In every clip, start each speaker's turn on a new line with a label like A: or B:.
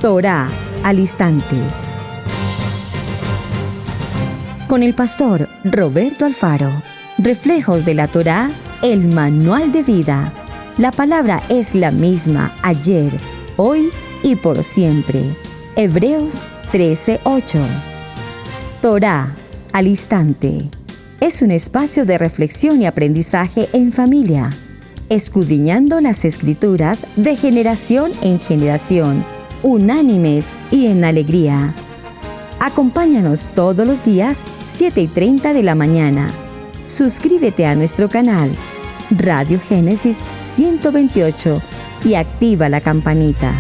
A: Torá al instante. Con el pastor Roberto Alfaro. Reflejos de la Torá, el manual de vida. La palabra es la misma ayer, hoy y por siempre. Hebreos 13:8. Torá al instante. Es un espacio de reflexión y aprendizaje en familia, escudriñando las Escrituras de generación en generación, unánimes y en alegría. Acompáñanos todos los días, 7:30 de la mañana. Suscríbete a nuestro canal, Radio Génesis 128, y activa la campanita.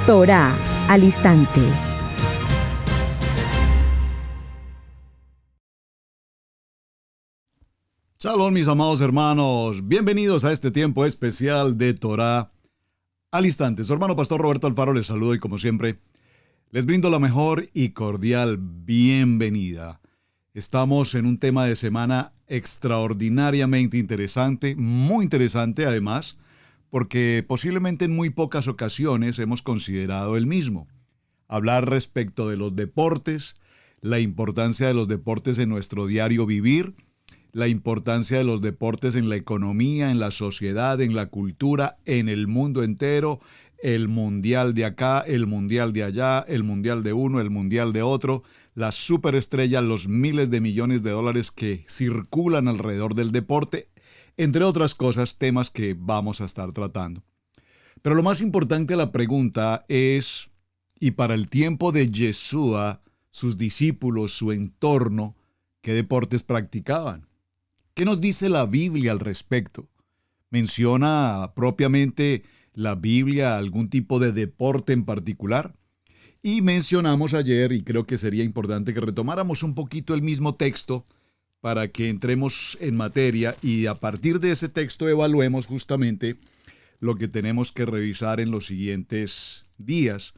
A: Torá al instante.
B: Shalom, mis amados hermanos. Bienvenidos a este tiempo especial de Torá al instante. Su hermano pastor Roberto Alfaro les saludo y como siempre les brindo la mejor y cordial bienvenida. Estamos en un tema de semana extraordinariamente interesante, muy interesante además, porque posiblemente en muy pocas ocasiones hemos considerado el mismo. Hablar respecto de los deportes, la importancia de los deportes en nuestro diario vivir, la importancia de los deportes en la economía, en la sociedad, en la cultura, en el mundo entero, el mundial de acá, el mundial de allá, el mundial de uno, el mundial de otro, las superestrellas, los miles de millones de dólares que circulan alrededor del deporte, entre otras cosas, temas que vamos a estar tratando. Pero lo más importante, la pregunta es, y para el tiempo de Yeshua, sus discípulos, su entorno, ¿qué deportes practicaban? ¿Qué nos dice la Biblia al respecto? ¿Menciona propiamente la Biblia algún tipo de deporte en particular? Y mencionamos ayer, y creo que sería importante que retomáramos un poquito el mismo texto para que entremos en materia y a partir de ese texto evaluemos justamente lo que tenemos que revisar en los siguientes días.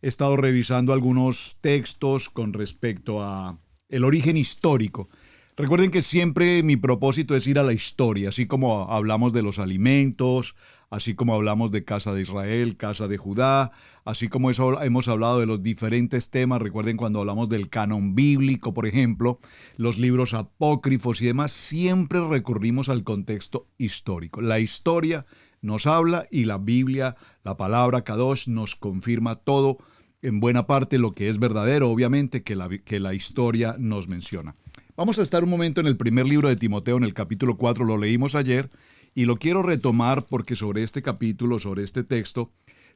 B: He estado revisando algunos textos con respecto a el origen histórico. Recuerden que siempre mi propósito es ir a la historia, así como hablamos de los alimentos, así como hablamos de casa de Israel, casa de Judá, así como hemos hablado de los diferentes temas. Recuerden cuando hablamos del canon bíblico, por ejemplo, los libros apócrifos y demás, siempre recurrimos al contexto histórico. La historia nos habla y la Biblia, la palabra Kadosh, nos confirma todo, en buena parte lo que es verdadero, obviamente, que la historia nos menciona. Vamos a estar un momento en el primer libro de Timoteo, en el capítulo 4, lo leímos ayer, y lo quiero retomar porque sobre este capítulo, sobre este texto,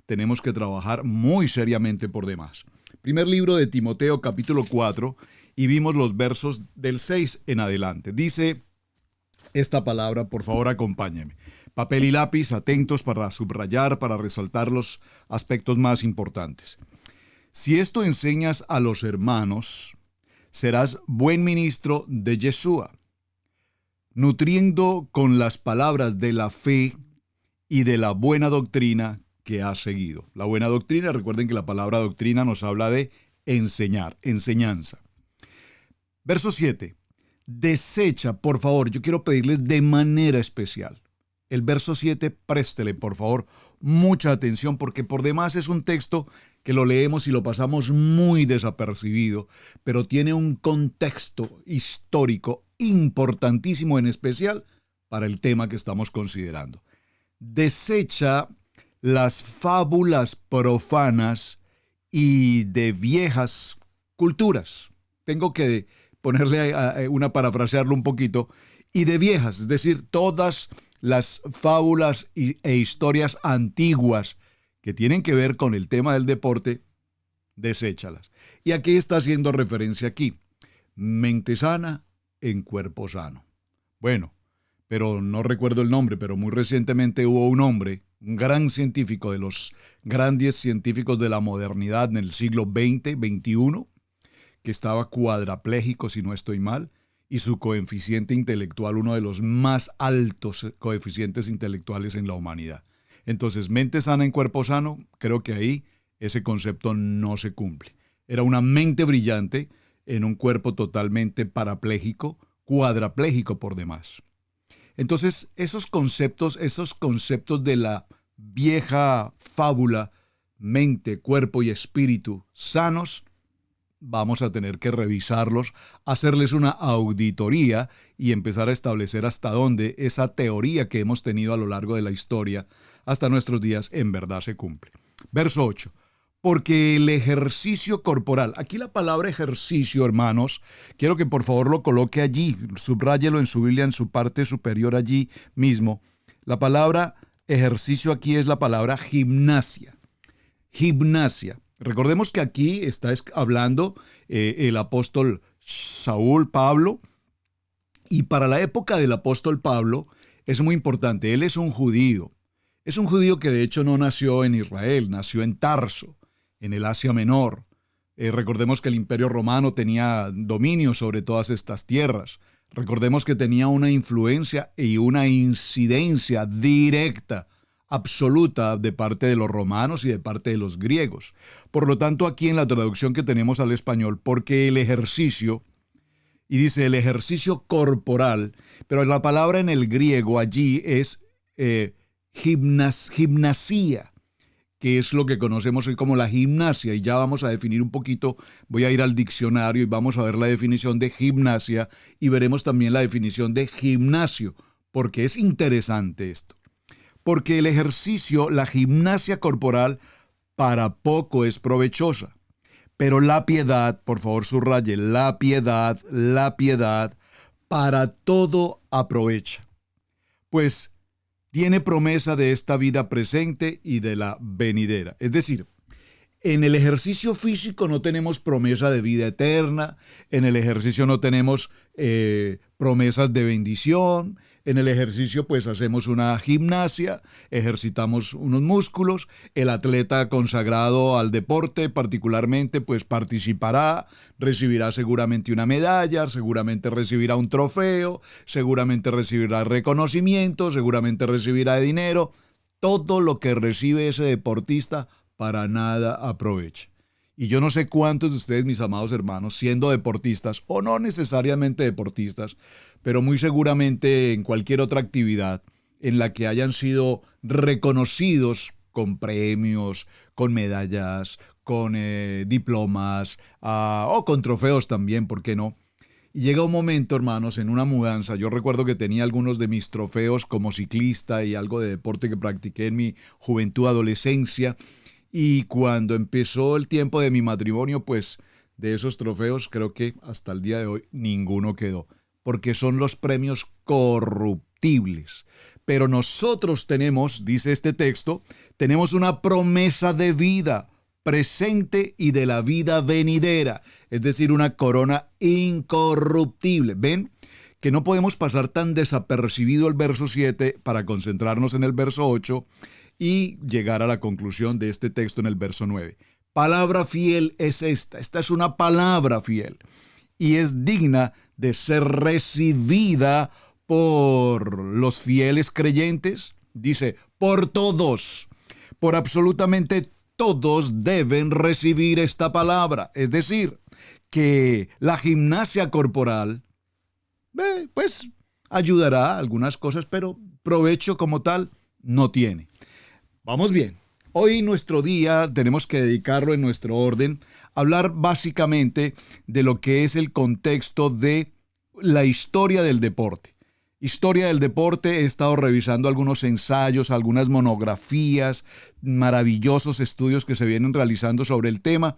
B: tenemos que trabajar muy seriamente por demás. Primer libro de Timoteo, capítulo 4, y vimos los versos del 6 en adelante. Dice esta palabra, por favor acompáñenme. Papel y lápiz, atentos para subrayar, para resaltar los aspectos más importantes. Si esto enseñas a los hermanos, serás buen ministro de Yeshua, nutriendo con las palabras de la fe y de la buena doctrina que has seguido. La buena doctrina, recuerden que la palabra doctrina nos habla de enseñar, enseñanza. Verso 7. Desecha, por favor, yo quiero pedirles de manera especial. El verso 7, préstele, por favor, mucha atención, porque por demás es un texto que lo leemos y lo pasamos muy desapercibido, pero tiene un contexto histórico importantísimo, en especial para el tema que estamos considerando. Desecha las fábulas profanas y de viejas culturas. Tengo que ponerle parafrasearlo un poquito, y de viejas, es decir, todas las fábulas e historias antiguas que tienen que ver con el tema del deporte, deséchalas. ¿Y a qué está haciendo referencia aquí? Mente sana en cuerpo sano. Bueno, pero no recuerdo el nombre, pero muy recientemente hubo un hombre, un gran científico, de los grandes científicos de la modernidad en el siglo XX, XXI, que estaba cuadraplégico, si no estoy mal, y su coeficiente intelectual, uno de los más altos coeficientes intelectuales en la humanidad. Entonces, mente sana en cuerpo sano, creo que ahí ese concepto no se cumple. Era una mente brillante en un cuerpo totalmente parapléjico, cuadrapléjico por demás. Entonces, esos conceptos de la vieja fábula mente, cuerpo y espíritu sanos, vamos a tener que revisarlos, hacerles una auditoría y empezar a establecer hasta dónde esa teoría que hemos tenido a lo largo de la historia hasta nuestros días en verdad se cumple. Verso 8. Porque el ejercicio corporal, aquí la palabra ejercicio, hermanos, quiero que por favor lo coloque allí, subráyelo en su Biblia, en su parte superior allí mismo. La palabra ejercicio aquí es la palabra gimnasia. Gimnasia. Recordemos que aquí está hablando el apóstol Saúl, Pablo, y para la época del apóstol Pablo es muy importante, él es un judío que de hecho no nació en Israel, nació en Tarso, en el Asia Menor. Recordemos que el Imperio Romano tenía dominio sobre todas estas tierras. Recordemos que tenía una influencia y una incidencia directa, absoluta, de parte de los romanos y de parte de los griegos. Por lo tanto, aquí en la traducción que tenemos al español, porque el ejercicio, y dice el ejercicio corporal, pero la palabra en el griego allí es gimnasia, que es lo que conocemos hoy como la gimnasia, y ya vamos a definir un poquito, voy a ir al diccionario y vamos a ver la definición de gimnasia y veremos también la definición de gimnasio, porque es interesante esto. Porque el ejercicio, la gimnasia corporal, para poco es provechosa, pero la piedad, por favor subraye, la piedad, para todo aprovecha, pues tiene promesa de esta vida presente y de la venidera. Es decir, en el ejercicio físico no tenemos promesa de vida eterna, en el ejercicio no tenemos promesas de bendición, en el ejercicio pues hacemos una gimnasia, ejercitamos unos músculos, el atleta consagrado al deporte particularmente pues participará, recibirá seguramente una medalla, seguramente recibirá un trofeo, seguramente recibirá reconocimiento, seguramente recibirá dinero, todo lo que recibe ese deportista para nada aprovecha. Y yo no sé cuántos de ustedes, mis amados hermanos, siendo deportistas o no necesariamente deportistas, pero muy seguramente en cualquier otra actividad en la que hayan sido reconocidos con premios, con medallas, con diplomas o con trofeos también, ¿por qué no? Y llega un momento, hermanos, en una mudanza, yo recuerdo que tenía algunos de mis trofeos como ciclista y algo de deporte que practiqué en mi juventud, adolescencia, y cuando empezó el tiempo de mi matrimonio, pues de esos trofeos creo que hasta el día de hoy ninguno quedó, porque son los premios corruptibles. Pero nosotros tenemos, dice este texto, tenemos una promesa de vida presente y de la vida venidera, es decir, una corona incorruptible. ¿Ven? Que no podemos pasar tan desapercibido el verso 7 para concentrarnos en el verso 8 y llegar a la conclusión de este texto en el verso 9. Palabra fiel es esta es una palabra fiel y es digna de ser recibida por los fieles creyentes. Dice, por todos, por absolutamente todos deben recibir esta palabra. Es decir, que la gimnasia corporal, pues ayudará a algunas cosas, pero provecho como tal no tiene. Vamos bien, hoy nuestro día tenemos que dedicarlo en nuestro orden a hablar básicamente de lo que es el contexto de la historia del deporte. Historia del deporte, he estado revisando algunos ensayos, algunas monografías, maravillosos estudios que se vienen realizando sobre el tema.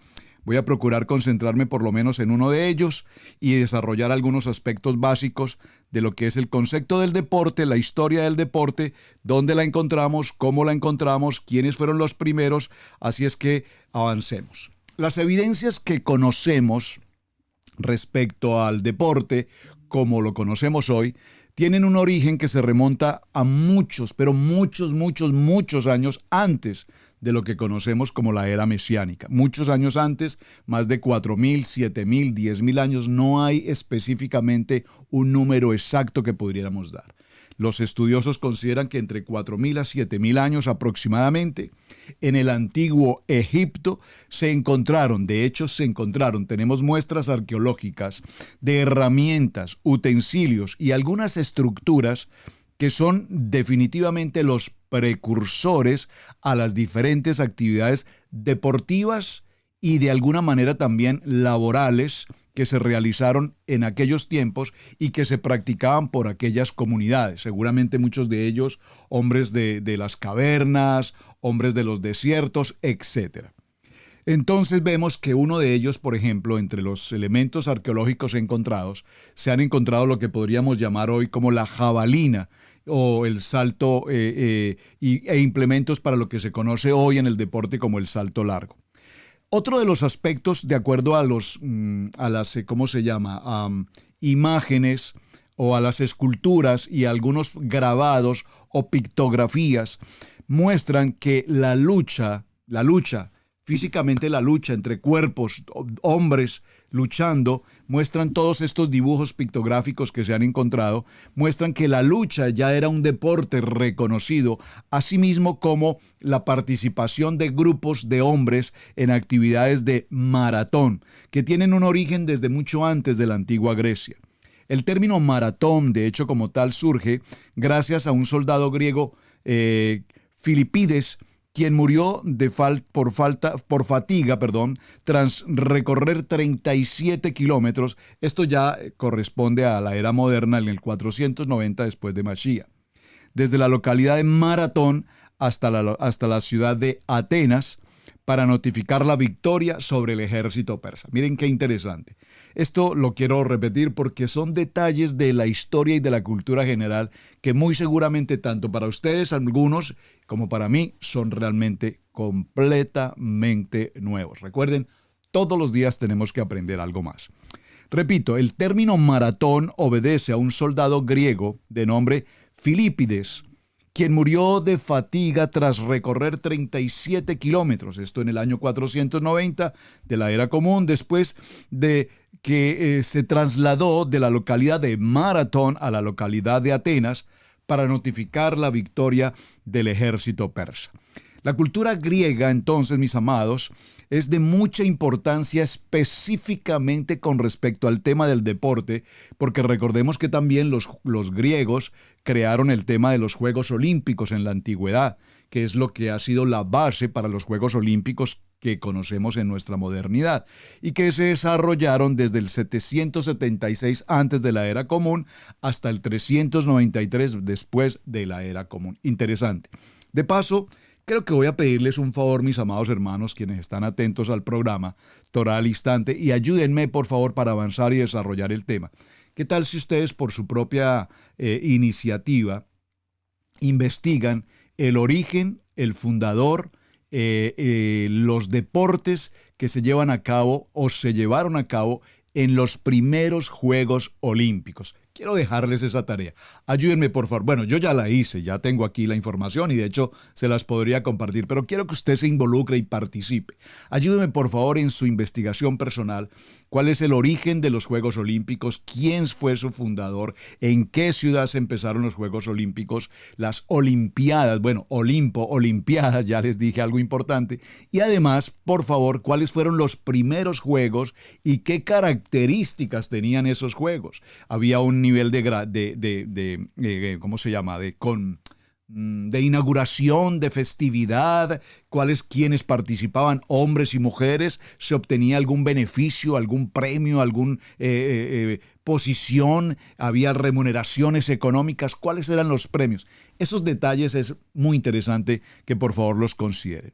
B: Voy a procurar concentrarme por lo menos en uno de ellos y desarrollar algunos aspectos básicos de lo que es el concepto del deporte, la historia del deporte, dónde la encontramos, cómo la encontramos, quiénes fueron los primeros, así es que avancemos. Las evidencias que conocemos respecto al deporte, como lo conocemos hoy, tienen un origen que se remonta a muchos, pero muchos años antes de lo que conocemos como la era mesiánica. Muchos años antes, más de 4.000, 7.000, 10.000 años, no hay específicamente un número exacto que pudiéramos dar. Los estudiosos consideran que entre 4.000 a 7.000 años aproximadamente, en el antiguo Egipto tenemos muestras arqueológicas de herramientas, utensilios y algunas estructuras que son definitivamente los precursores a las diferentes actividades deportivas y de alguna manera también laborales que se realizaron en aquellos tiempos y que se practicaban por aquellas comunidades. Seguramente muchos de ellos hombres de las cavernas, hombres de los desiertos, etc. Entonces vemos que uno de ellos, por ejemplo, entre los elementos arqueológicos encontrados, se han encontrado lo que podríamos llamar hoy como la jabalina o el salto e implementos para lo que se conoce hoy en el deporte como el salto largo. Otro de los aspectos, de acuerdo a las imágenes o a las esculturas y algunos grabados o pictografías, muestran que la lucha, físicamente la lucha entre cuerpos, hombres luchando, muestran todos estos dibujos pictográficos que se han encontrado, muestran que la lucha ya era un deporte reconocido, asimismo como la participación de grupos de hombres en actividades de maratón, que tienen un origen desde mucho antes de la antigua Grecia. El término maratón, de hecho, como tal, surge gracias a un soldado griego, Filipides, quien murió por fatiga, tras recorrer 37 kilómetros. Esto ya corresponde a la era moderna, en el 490 después de Mashiach. Desde la localidad de Maratón hasta la ciudad de Atenas, para notificar la victoria sobre el ejército persa. Miren qué interesante. Esto lo quiero repetir porque son detalles de la historia y de la cultura general que muy seguramente tanto para ustedes, algunos, como para mí, son realmente completamente nuevos. Recuerden, todos los días tenemos que aprender algo más. Repito, el término maratón obedece a un soldado griego de nombre Filipides, quien murió de fatiga tras recorrer 37 kilómetros, esto en el año 490 de la Era Común, después de que se trasladó de la localidad de Maratón a la localidad de Atenas para notificar la victoria del ejército persa. La cultura griega, entonces, mis amados, es de mucha importancia específicamente con respecto al tema del deporte, porque recordemos que también los griegos crearon el tema de los Juegos Olímpicos en la antigüedad, que es lo que ha sido la base para los Juegos Olímpicos que conocemos en nuestra modernidad y que se desarrollaron desde el 776 antes de la Era Común hasta el 393 después de la Era Común. Interesante. De paso, creo que voy a pedirles un favor, mis amados hermanos, quienes están atentos al programa Torá al Instante, y ayúdenme, por favor, para avanzar y desarrollar el tema. ¿Qué tal si ustedes, por su propia iniciativa, investigan el origen, el fundador, los deportes que se llevan a cabo o se llevaron a cabo en los primeros Juegos Olímpicos? Quiero dejarles esa tarea. Ayúdenme, por favor. Bueno, yo ya la hice, ya tengo aquí la información y de hecho se las podría compartir, pero quiero que usted se involucre y participe. Ayúdenme, por favor, en su investigación personal. ¿Cuál es el origen de los Juegos Olímpicos? ¿Quién fue su fundador? ¿En qué ciudad se empezaron los Juegos Olímpicos? Las Olimpiadas, bueno, Olimpiadas, ya les dije algo importante. Y además, por favor, ¿cuáles fueron los primeros Juegos y qué características tenían esos Juegos? Había un nivel de inauguración, de festividad, quiénes participaban, hombres y mujeres, se obtenía algún beneficio, algún premio, alguna posición, había remuneraciones económicas, cuáles eran los premios. Esos detalles es muy interesante que por favor los consideren.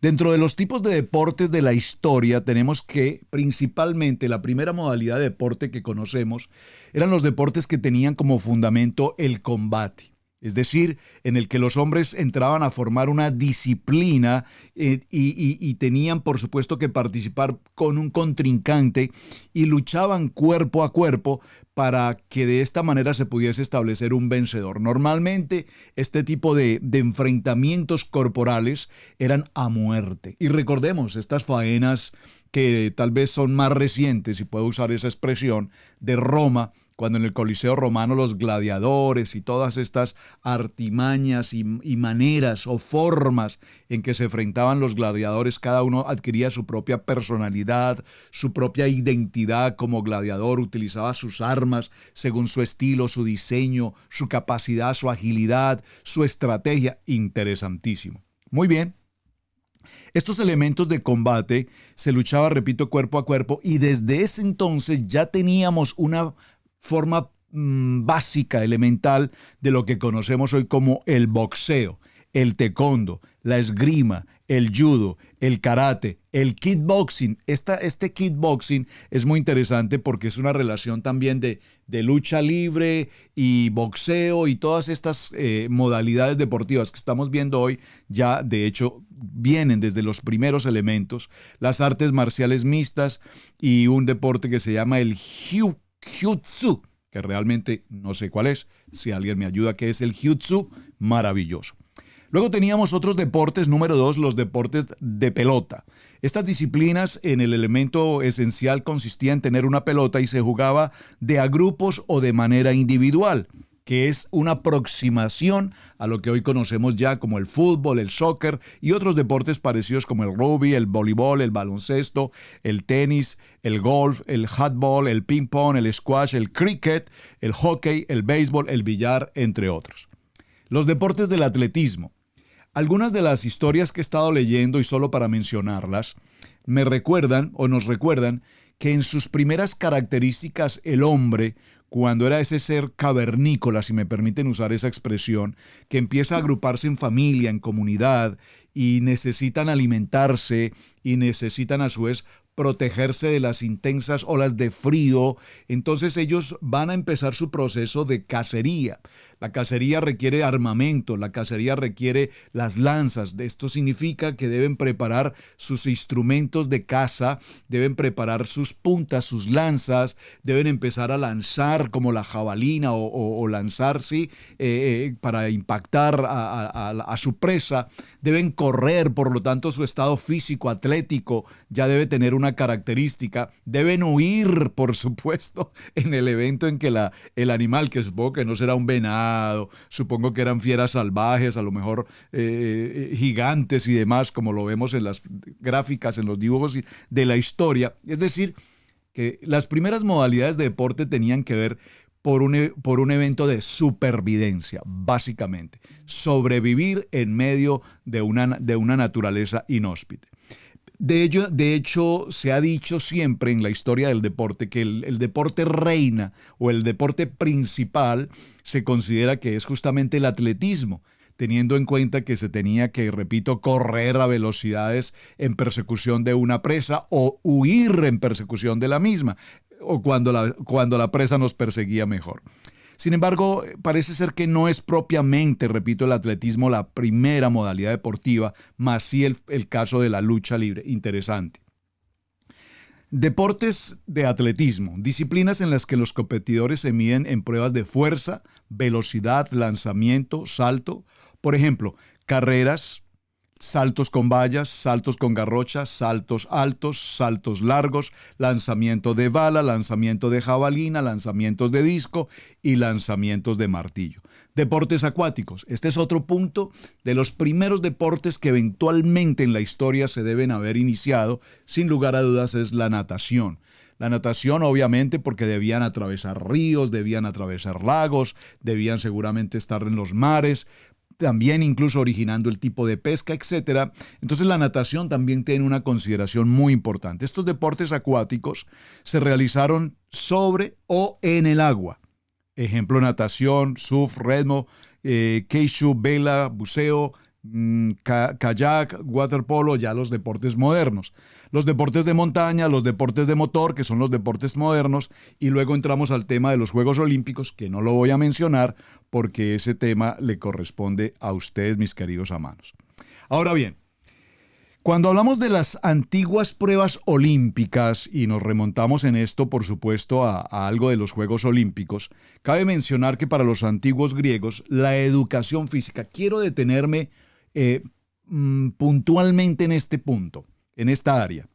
B: Dentro de los tipos de deportes de la historia tenemos que principalmente la primera modalidad de deporte que conocemos eran los deportes que tenían como fundamento el combate. Es decir, en el que los hombres entraban a formar una disciplina y tenían, por supuesto, que participar con un contrincante y luchaban cuerpo a cuerpo para que de esta manera se pudiese establecer un vencedor. Normalmente, este tipo de enfrentamientos corporales eran a muerte. Y recordemos, estas faenas que tal vez son más recientes, si puedo usar esa expresión, de Roma, cuando en el Coliseo Romano los gladiadores y todas estas artimañas y maneras o formas en que se enfrentaban los gladiadores, cada uno adquiría su propia personalidad, su propia identidad como gladiador, utilizaba sus armas según su estilo, su diseño, su capacidad, su agilidad, su estrategia. Interesantísimo. Muy bien. Estos elementos de combate se luchaba, repito, cuerpo a cuerpo, y desde ese entonces ya teníamos una forma básica, elemental, de lo que conocemos hoy como el boxeo, el taekwondo, la esgrima, el judo, el karate, el kickboxing. Este kickboxing es muy interesante porque es una relación también de lucha libre y boxeo y todas estas modalidades deportivas que estamos viendo hoy ya de hecho vienen desde los primeros elementos, las artes marciales mixtas y un deporte que se llama el Jiu-Jitsu, que realmente no sé cuál es. Si alguien me ayuda, ¿qué es el Jiu-Jitsu? Maravilloso. Luego teníamos otros deportes, número 2, los deportes de pelota. Estas disciplinas en el elemento esencial consistía en tener una pelota y se jugaba de a grupos o de manera individual, que es una aproximación a lo que hoy conocemos ya como el fútbol, el soccer y otros deportes parecidos como el rugby, el voleibol, el baloncesto, el tenis, el golf, el handball, el ping pong, el squash, el cricket, el hockey, el béisbol, el billar, entre otros. Los deportes del atletismo. Algunas de las historias que he estado leyendo, y solo para mencionarlas, me recuerdan o nos recuerdan que en sus primeras características el hombre, cuando era ese ser cavernícola, si me permiten usar esa expresión, que empieza a agruparse en familia, en comunidad, y necesitan alimentarse y necesitan a su vez protegerse de las intensas olas de frío, entonces ellos van a empezar su proceso de cacería. La cacería requiere armamento, la cacería requiere las lanzas. Esto significa que deben preparar sus instrumentos de caza, deben preparar sus puntas, sus lanzas, deben empezar a lanzar como la jabalina o lanzar, sí, para impactar a su presa. Deben correr, por lo tanto su estado físico, atlético, ya debe tener una característica. Deben huir, por supuesto, en el evento en que el animal, que supongo que no será un venado, supongo que eran fieras salvajes, a lo mejor gigantes y demás, como lo vemos en las gráficas, en los dibujos de la historia. Es decir, que las primeras modalidades de deporte tenían que ver por un evento de supervivencia, básicamente. Sobrevivir en medio de una naturaleza inhóspita. De hecho, se ha dicho siempre en la historia del deporte que el deporte reina o el deporte principal se considera que es justamente el atletismo, teniendo en cuenta que se tenía que, repito, correr a velocidades en persecución de una presa o huir en persecución de la misma, o cuando la presa nos perseguía mejor. Sin embargo, parece ser que no es propiamente, repito, el atletismo la primera modalidad deportiva, más sí el caso de la lucha libre. Interesante. Deportes de atletismo, disciplinas en las que los competidores se miden en pruebas de fuerza, velocidad, lanzamiento, salto. Por ejemplo, carreras, saltos con vallas, saltos con garrochas, saltos altos, saltos largos, lanzamiento de bala, lanzamiento de jabalina, lanzamientos de disco y lanzamientos de martillo. Deportes acuáticos. Este es otro punto de los primeros deportes que eventualmente en la historia se deben haber iniciado, sin lugar a dudas, es la natación. La natación, obviamente, porque debían atravesar ríos, debían atravesar lagos, debían seguramente estar en los mares, también incluso originando el tipo de pesca, etc. Entonces la natación también tiene una consideración muy importante. Estos deportes acuáticos se realizaron sobre o en el agua. Ejemplo, natación, surf, remo, keishu, vela, buceo, kayak, waterpolo, ya los deportes modernos. Los deportes de montaña, los deportes de motor, que son los deportes modernos, y luego entramos al tema de los Juegos Olímpicos, que no lo voy a mencionar porque ese tema le corresponde a ustedes, mis queridos hermanos. Ahora bien, cuando hablamos de las antiguas pruebas olímpicas, y nos remontamos en esto, por supuesto, a algo de los Juegos Olímpicos, cabe mencionar que para los antiguos griegos, la educación física, quiero detenerme puntualmente en este punto, en esta área.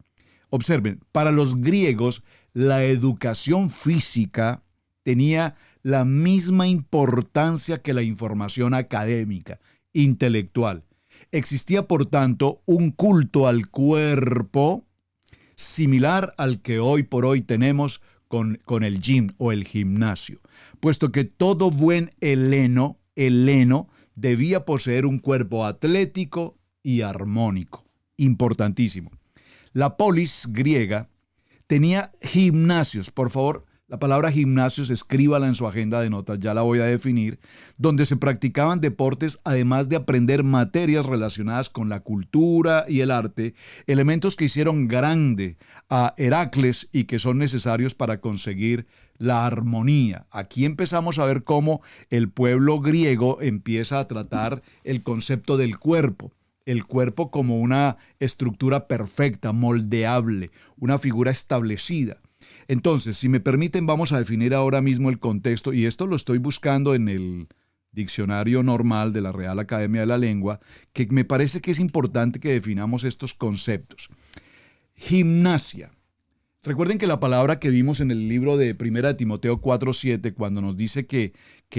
B: Observen, para los griegos, la educación física tenía la misma importancia que la información académica, intelectual. Existía, por tanto, un culto al cuerpo similar al que hoy por hoy tenemos con el gym o el gimnasio, puesto que todo buen heleno debía poseer un cuerpo atlético y armónico. Importantísimo. La polis griega tenía gimnasios. Por favor, la palabra gimnasios, escríbala en su agenda de notas, ya la voy a definir, donde se practicaban deportes además de aprender materias relacionadas con la cultura y el arte, elementos que hicieron grande a Heracles y que son necesarios para conseguir la armonía. Aquí empezamos a ver cómo el pueblo griego empieza a tratar el concepto del cuerpo. El cuerpo como una estructura perfecta, moldeable, una figura establecida. Entonces, si me permiten, vamos a definir ahora mismo el contexto, y esto lo estoy buscando en el diccionario normal de la Real Academia de la Lengua, que me parece que es importante que definamos estos conceptos. Gimnasia. Recuerden que la palabra que vimos en el libro de 1 Timoteo 4:7, cuando nos dice que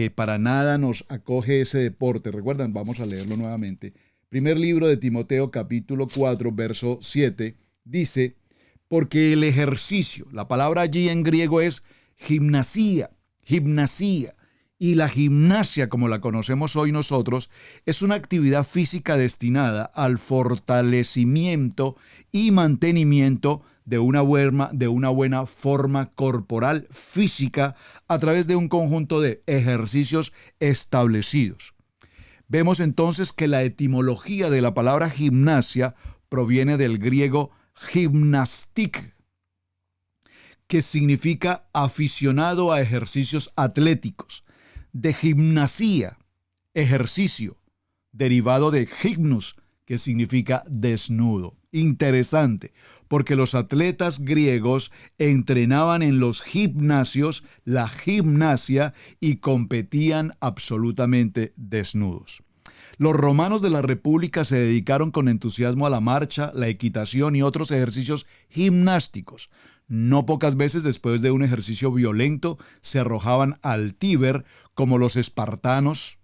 B: para nada nos acoge ese deporte, recuerdan, vamos a leerlo nuevamente. Primer libro de Timoteo, capítulo 4, verso 7, dice: porque el ejercicio, la palabra allí en griego es gimnasia, y la gimnasia, como la conocemos hoy nosotros, es una actividad física destinada al fortalecimiento y mantenimiento de una buena forma corporal física a través de un conjunto de ejercicios establecidos. Vemos entonces que la etimología de la palabra gimnasia proviene del griego gymnastik, que significa aficionado a ejercicios atléticos, de gimnasia, ejercicio, derivado de gymnos, que significa desnudo. Interesante, porque los atletas griegos entrenaban en los gimnasios, la gimnasia, y competían absolutamente desnudos. Los romanos de la República se dedicaron con entusiasmo a la marcha, la equitación y otros ejercicios gimnásticos. No pocas veces después de un ejercicio violento se arrojaban al Tíber, como los espartanos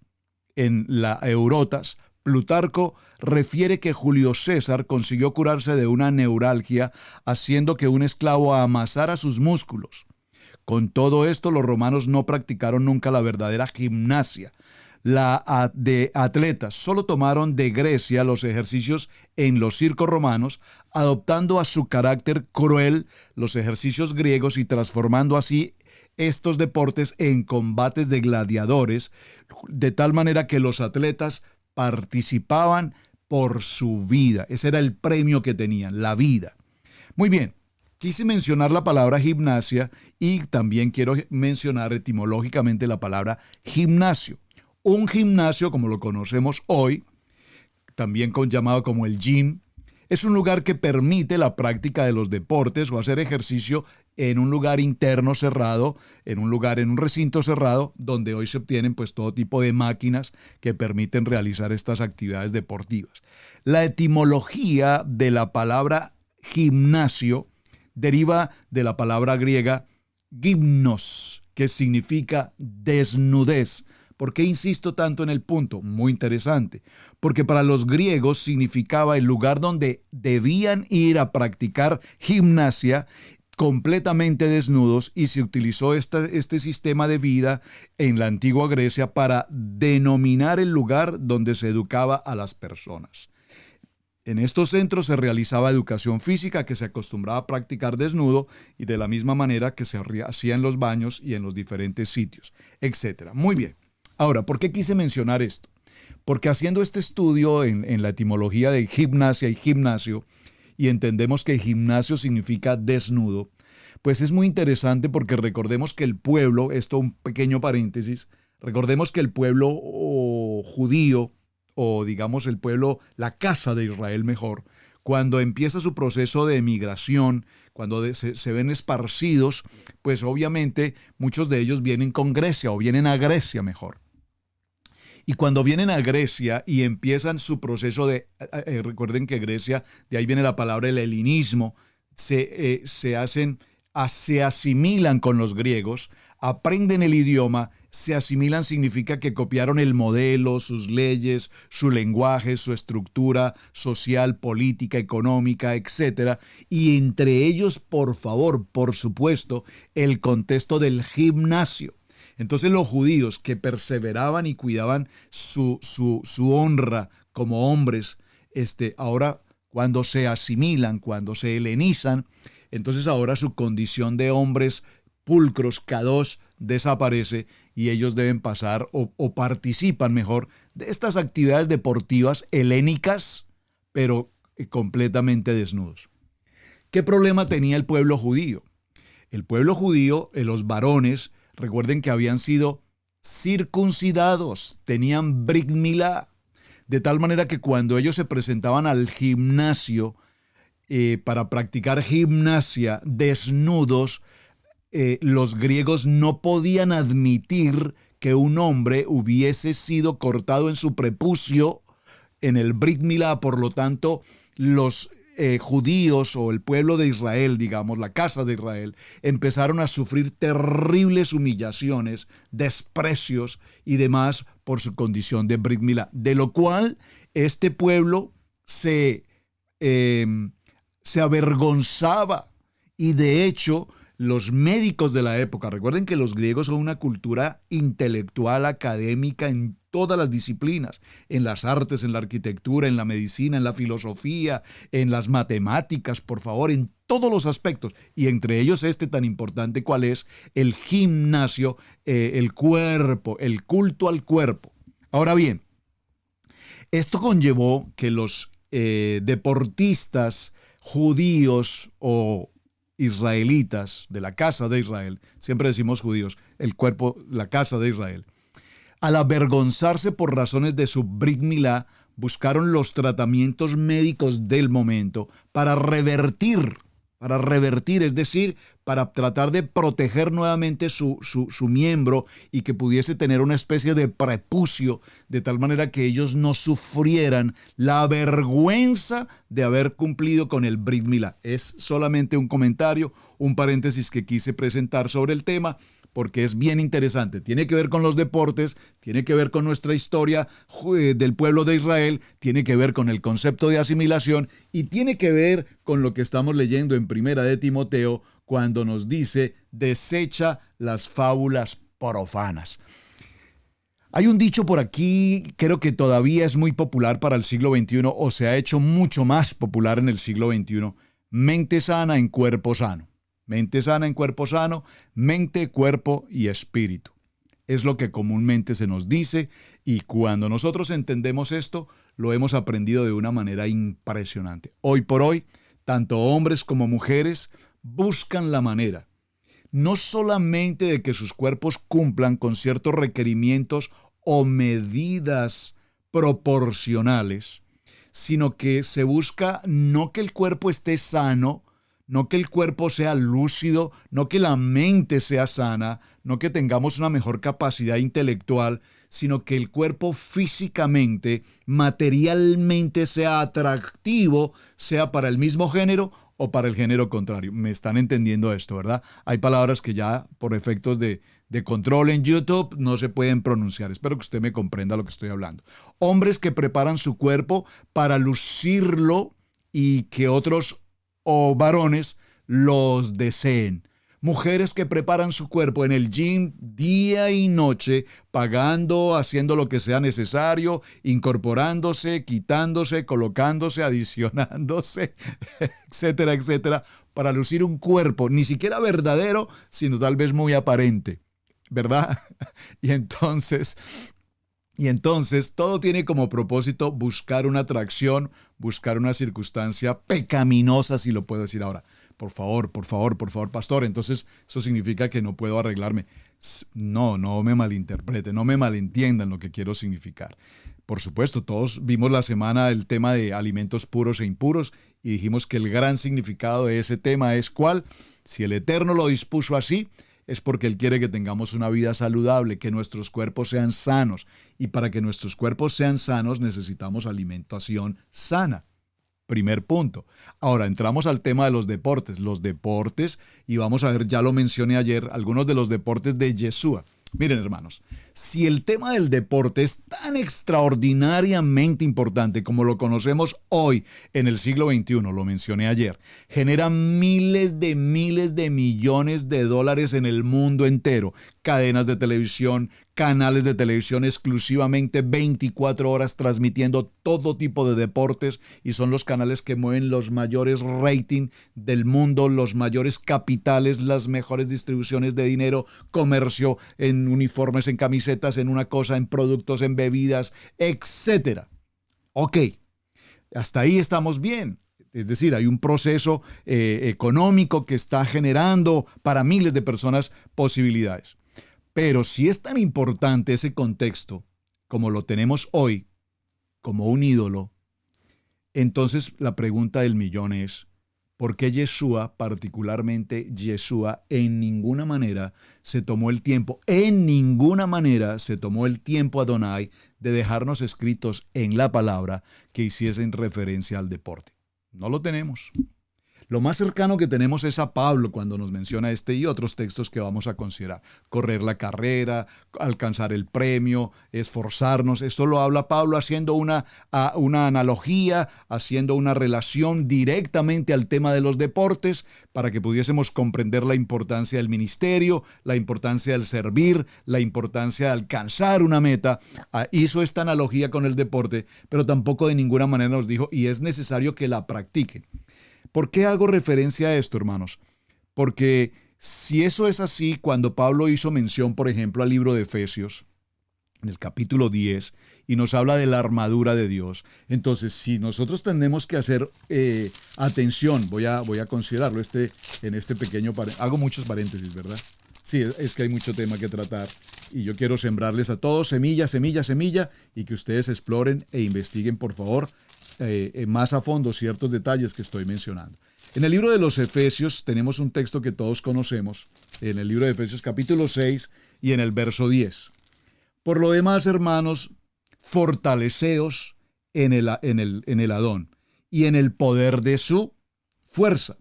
B: en la Eurotas. Plutarco refiere que Julio César consiguió curarse de una neuralgia haciendo que un esclavo amasara sus músculos. Con todo esto, los romanos no practicaron nunca la verdadera gimnasia, la de atletas. Solo tomaron de Grecia los ejercicios en los circos romanos, adoptando a su carácter cruel los ejercicios griegos y transformando así estos deportes en combates de gladiadores, de tal manera que los atletas participaban por su vida. Ese era el premio que tenían, la vida. Muy bien. Quise mencionar la palabra gimnasia y también quiero mencionar etimológicamente la palabra gimnasio. Un gimnasio, como lo conocemos hoy, también llamado como el gym, es un lugar que permite la práctica de los deportes o hacer ejercicio en un lugar interno cerrado, en un recinto cerrado, donde hoy se obtienen pues todo tipo de máquinas que permiten realizar estas actividades deportivas. La etimología de la palabra gimnasio deriva de la palabra griega gimnos, que significa desnudez. ¿Por qué insisto tanto en el punto? Muy interesante. Porque para los griegos significaba el lugar donde debían ir a practicar gimnasia completamente desnudos, y se utilizó este sistema de vida en la antigua Grecia para denominar el lugar donde se educaba a las personas. En estos centros se realizaba educación física que se acostumbraba a practicar desnudo y de la misma manera que se hacía en los baños y en los diferentes sitios, etc. Muy bien. Ahora, ¿por qué quise mencionar esto? Porque haciendo este estudio en la etimología de gimnasia y gimnasio, y entendemos que gimnasio significa desnudo, pues es muy interesante porque recordemos que el pueblo, esto un pequeño paréntesis, recordemos que el pueblo judío, o digamos el pueblo, la casa de Israel mejor, cuando empieza su proceso de emigración, cuando se ven esparcidos, pues obviamente muchos de ellos vienen con Grecia o vienen a Grecia mejor. Y cuando vienen a Grecia y empiezan su proceso recuerden que Grecia, de ahí viene la palabra el helenismo, se hacen se asimilan con los griegos, aprenden el idioma, se asimilan significa que copiaron el modelo, sus leyes, su lenguaje, su estructura social, política, económica, etc. Y entre ellos, por favor, por supuesto, el contexto del gimnasio. Entonces los judíos que perseveraban y cuidaban su honra como hombres, ahora cuando se asimilan, cuando se helenizan, entonces ahora su condición de hombres pulcros, kadosh, desaparece y ellos deben pasar o participan mejor de estas actividades deportivas helénicas, pero completamente desnudos. ¿Qué problema tenía el pueblo judío? El pueblo judío, los varones, recuerden que habían sido circuncidados, tenían Brit Milá, de tal manera que cuando ellos se presentaban al gimnasio para practicar gimnasia desnudos, los griegos no podían admitir que un hombre hubiese sido cortado en su prepucio en el Brit Milá. Por lo tanto, los judíos o el pueblo de Israel, digamos, la casa de Israel, empezaron a sufrir terribles humillaciones, desprecios y demás por su condición de Brit Milá, de lo cual este pueblo se avergonzaba. Y de hecho, los médicos de la época, recuerden que los griegos son una cultura intelectual, académica en todas las disciplinas, en las artes, en la arquitectura, en la medicina, en la filosofía, en las matemáticas, por favor, en todos los aspectos. Y entre ellos tan importante, ¿cuál es? El gimnasio, el cuerpo, el culto al cuerpo. Ahora bien, esto conllevó que los deportistas judíos o israelitas de la casa de Israel, siempre decimos judíos, el cuerpo, la casa de Israel, al avergonzarse por razones de su Brit Milá, buscaron los tratamientos médicos del momento para revertir, es decir, para tratar de proteger nuevamente su miembro y que pudiese tener una especie de prepucio, de tal manera que ellos no sufrieran la vergüenza de haber cumplido con el Brit Milá. Es solamente un comentario, un paréntesis que quise presentar sobre el tema, porque es bien interesante. Tiene que ver con los deportes, tiene que ver con nuestra historia del pueblo de Israel, tiene que ver con el concepto de asimilación y tiene que ver con lo que estamos leyendo en Primera de Timoteo cuando nos dice: desecha las fábulas profanas. Hay un dicho por aquí, creo que todavía es muy popular para el siglo XXI o se ha hecho mucho más popular en el siglo XXI: mente sana en cuerpo sano. Mente sana en cuerpo sano, mente, cuerpo y espíritu. Es lo que comúnmente se nos dice y cuando nosotros entendemos esto, lo hemos aprendido de una manera impresionante. Hoy por hoy, tanto hombres como mujeres buscan la manera, no solamente de que sus cuerpos cumplan con ciertos requerimientos o medidas proporcionales, sino que se busca no que el cuerpo esté sano, no que el cuerpo sea lúcido, no que la mente sea sana, no que tengamos una mejor capacidad intelectual, sino que el cuerpo físicamente, materialmente sea atractivo, sea para el mismo género o para el género contrario. Me están entendiendo esto, ¿verdad? Hay palabras que ya por efectos de control en YouTube no se pueden pronunciar. Espero que usted me comprenda lo que estoy hablando. Hombres que preparan su cuerpo para lucirlo y que otros o varones los deseen. Mujeres que preparan su cuerpo en el gym día y noche, pagando, haciendo lo que sea necesario, incorporándose, quitándose, colocándose, adicionándose, etcétera, etcétera, para lucir un cuerpo, ni siquiera verdadero, sino tal vez muy aparente, ¿verdad? Y entonces todo tiene como propósito buscar una atracción, buscar una circunstancia pecaminosa, si lo puedo decir ahora. Por favor, pastor, entonces eso significa que no puedo arreglarme. No me malinterpreten, no me malentiendan lo que quiero significar. Por supuesto, todos vimos la semana el tema de alimentos puros e impuros y dijimos que el gran significado de ese tema es ¿cuál? Si el Eterno lo dispuso así, es porque Él quiere que tengamos una vida saludable, que nuestros cuerpos sean sanos. Y para que nuestros cuerpos sean sanos necesitamos alimentación sana. Primer punto. Ahora entramos al tema de los deportes. Los deportes, y vamos a ver, ya lo mencioné ayer, algunos de los deportes de Yeshua. Miren, hermanos, si el tema del deporte es tan extraordinariamente importante como lo conocemos hoy en el siglo XXI, lo mencioné ayer, genera miles de millones de dólares en el mundo entero. Cadenas de televisión, canales de televisión exclusivamente 24 horas transmitiendo todo tipo de deportes, y son los canales que mueven los mayores rating del mundo, los mayores capitales, las mejores distribuciones de dinero, comercio en uniformes, en camisetas, en una cosa, en productos, en bebidas, etcétera. Ok, hasta ahí estamos bien. Es decir, hay un proceso económico que está generando para miles de personas posibilidades. Pero si es tan importante ese contexto como lo tenemos hoy, como un ídolo, entonces la pregunta del millón es, ¿por qué Yeshua, particularmente Yeshua, en ninguna manera se tomó el tiempo, Adonai, de dejarnos escritos en la palabra que hiciesen referencia al deporte? No lo tenemos. Lo más cercano que tenemos es a Pablo cuando nos menciona este y otros textos que vamos a considerar. Correr la carrera, alcanzar el premio, esforzarnos. Esto lo habla Pablo haciendo una analogía, haciendo una relación directamente al tema de los deportes para que pudiésemos comprender la importancia del ministerio, la importancia del servir, la importancia de alcanzar una meta. Hizo esta analogía con el deporte, pero tampoco de ninguna manera nos dijo, y es necesario que la practiquen. ¿Por qué hago referencia a esto, hermanos? Porque si eso es así, cuando Pablo hizo mención, por ejemplo, al libro de Efesios, en el capítulo 10, y nos habla de la armadura de Dios, entonces si nosotros tenemos que hacer atención, voy a considerarlo en este pequeño hago muchos paréntesis, ¿verdad? Sí, es que hay mucho tema que tratar y yo quiero sembrarles a todos semilla, y que ustedes exploren e investiguen, por favor, más a fondo ciertos detalles que estoy mencionando. En el libro de los Efesios tenemos un texto que todos conocemos, en el libro de Efesios capítulo 6 y en el verso 10. Por lo demás, hermanos, fortaleceos en el Adón y en el poder de su fuerza,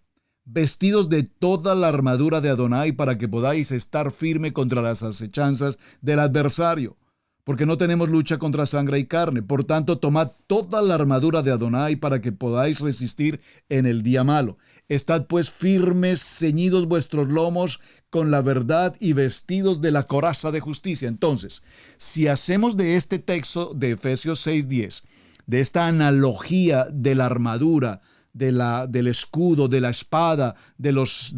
B: vestidos de toda la armadura de Adonai para que podáis estar firme contra las acechanzas del adversario. Porque no tenemos lucha contra sangre y carne. Por tanto, tomad toda la armadura de Adonai para que podáis resistir en el día malo. Estad pues firmes, ceñidos vuestros lomos con la verdad y vestidos de la coraza de justicia. Entonces, si hacemos de este texto de Efesios 6:10, de esta analogía de la armadura, del escudo, de la espada, de los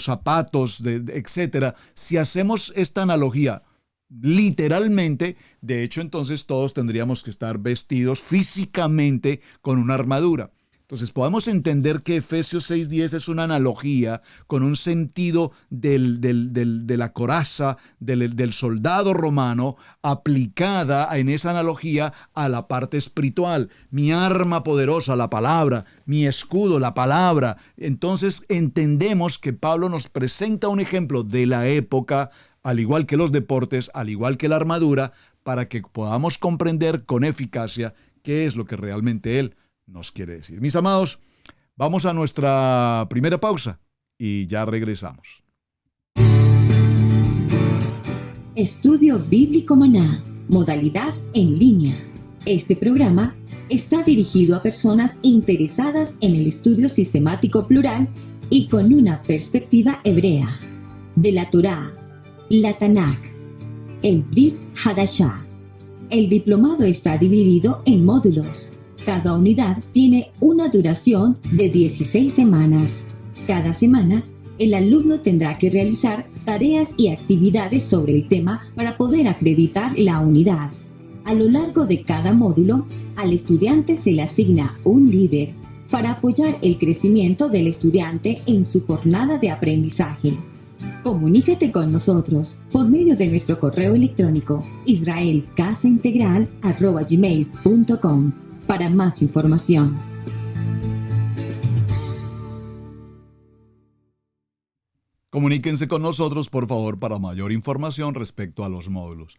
B: zapatos, etcétera, si hacemos esta analogía literalmente, de hecho, entonces todos tendríamos que estar vestidos físicamente con una armadura. Entonces podemos entender que Efesios 6:10 es una analogía con un sentido de la coraza, del soldado romano, aplicada en esa analogía a la parte espiritual. Mi arma poderosa, la palabra, mi escudo, la palabra. Entonces entendemos que Pablo nos presenta un ejemplo de la época, al igual que los deportes, al igual que la armadura, para que podamos comprender con eficacia qué es lo que realmente él nos quiere decir. Mis amados, vamos a nuestra primera pausa y ya regresamos.
A: Estudio Bíblico Maná, modalidad en línea. Este programa está dirigido a personas interesadas en el estudio sistemático plural y con una perspectiva hebrea de la Torá, la Tanakh, el Brit Hadashah. El diplomado está dividido en módulos. Cada unidad tiene una duración de 16 semanas. Cada semana, el alumno tendrá que realizar tareas y actividades sobre el tema para poder acreditar la unidad. A lo largo de cada módulo, al estudiante se le asigna un líder para apoyar el crecimiento del estudiante en su jornada de aprendizaje. Comunícate con nosotros por medio de nuestro correo electrónico israelcasaintegral@gmail.com para más información.
B: Comuníquense con nosotros, por favor, para mayor información respecto a los módulos.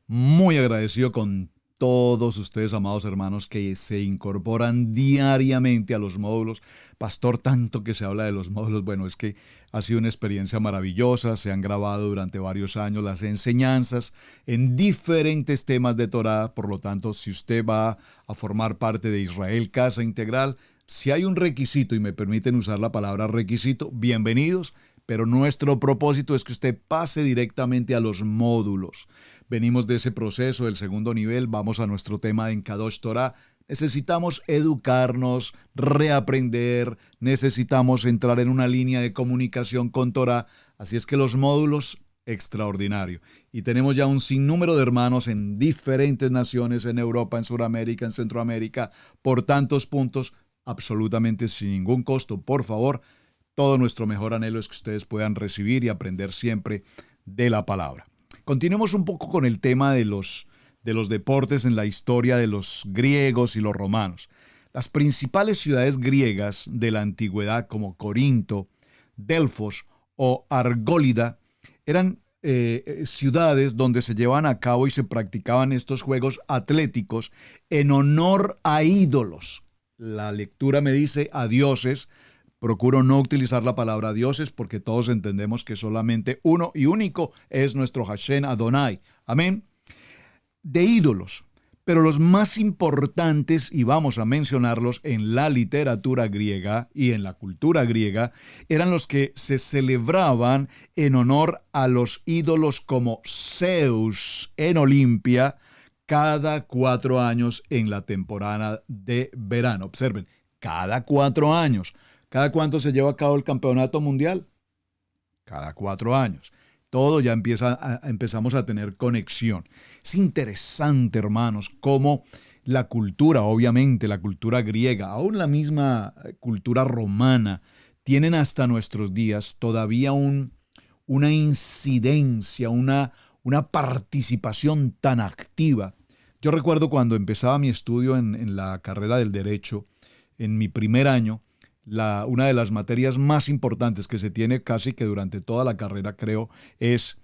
B: Muy agradecido con todos ustedes, amados hermanos, que se incorporan diariamente a los módulos. Pastor, tanto que se habla de los módulos, bueno, es que ha sido una experiencia maravillosa, se han grabado durante varios años las enseñanzas en diferentes temas de Torá, por lo tanto, si usted va a formar parte de Israel Casa Integral, si hay un requisito, y me permiten usar la palabra requisito, bienvenidos, pero nuestro propósito es que usted pase directamente a los módulos. Venimos de ese proceso del segundo nivel, vamos a nuestro tema en Kadosh Torah. Necesitamos educarnos, reaprender, necesitamos entrar en una línea de comunicación con Torah. Así es que los módulos, extraordinario. Y tenemos ya un sinnúmero de hermanos en diferentes naciones, en Europa, en Sudamérica, en Centroamérica, por tantos puntos, absolutamente sin ningún costo. Por favor, todo nuestro mejor anhelo es que ustedes puedan recibir y aprender siempre de la palabra. Continuemos un poco con el tema de los deportes en la historia de los griegos y los romanos. Las principales ciudades griegas de la antigüedad, como Corinto, Delfos o Argólida, eran ciudades donde se llevaban a cabo y se practicaban estos juegos atléticos en honor a ídolos. La lectura me dice a dioses. Procuro no utilizar la palabra dioses porque todos entendemos que solamente uno y único es nuestro Hashem Adonai. Amén. De ídolos. Pero los más importantes, y vamos a mencionarlos en la literatura griega y en la cultura griega, eran los que se celebraban en honor a los ídolos como Zeus en Olimpia cada 4 años en la temporada de verano. Observen, cada 4 años. ¿Cada cuánto se lleva a cabo el campeonato mundial? Cada 4 años. Todo ya empezamos a tener conexión. Es interesante, hermanos, cómo la cultura, obviamente la cultura griega, aún la misma cultura romana, tienen hasta nuestros días todavía una incidencia, una participación tan activa. Yo recuerdo cuando empezaba mi estudio en la carrera del Derecho, en mi primer año, una de las materias más importantes que se tiene casi que durante toda la carrera, creo, es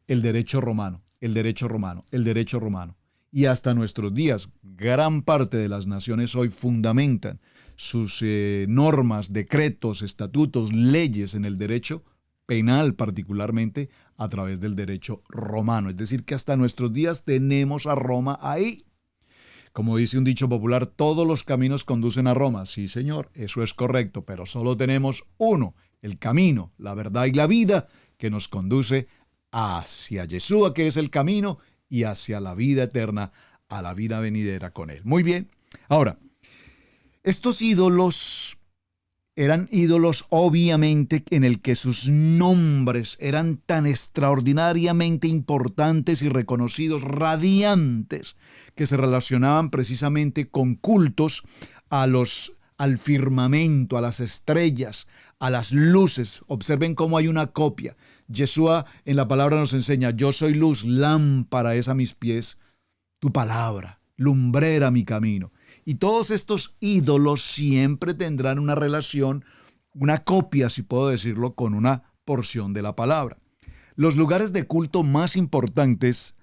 B: el derecho romano, el derecho romano, el derecho romano. Y hasta nuestros días, gran parte de las naciones hoy fundamentan sus normas, decretos, estatutos, leyes en el derecho penal particularmente a través del derecho romano. Es decir, que hasta nuestros días tenemos a Roma ahí. Como dice un dicho popular, todos los caminos conducen a Roma. Sí, señor, eso es correcto, pero solo tenemos uno, el camino, la verdad y la vida, que nos conduce hacia Yeshua, que es el camino, y hacia la vida eterna, a la vida venidera con Él. Muy bien. Ahora, estos ídolos eran ídolos obviamente en el que sus nombres eran tan extraordinariamente importantes y reconocidos, radiantes, que se relacionaban precisamente con cultos al firmamento, a las estrellas, a las luces. Observen cómo hay una copia. Yeshua en la palabra nos enseña: yo soy luz, lámpara es a mis pies tu palabra, lumbrera mi camino. Y todos estos ídolos siempre tendrán una relación, una copia, si puedo decirlo, con una porción de la palabra. Los lugares de culto más importantes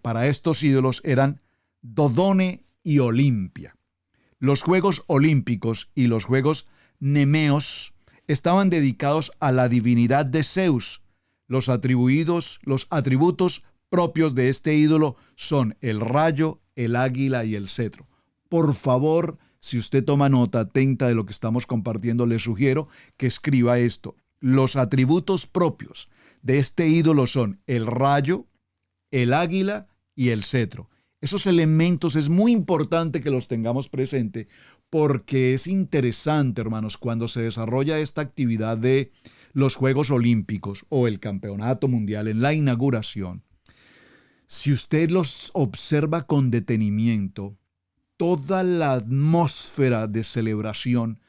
B: para estos ídolos eran Dodone y Olimpia. Los Juegos Olímpicos y los Juegos Nemeos estaban dedicados a la divinidad de Zeus. Los atributos propios de este ídolo son el rayo, el águila y el cetro. Por favor, si usted toma nota atenta de lo que estamos compartiendo, le sugiero que escriba esto. Los atributos propios de este ídolo son el rayo, el águila y el cetro. Esos elementos es muy importante que los tengamos presente porque es interesante, hermanos, cuando se desarrolla esta actividad de los Juegos Olímpicos o el Campeonato Mundial en la inauguración. Si usted los observa con detenimiento, toda la atmósfera de celebración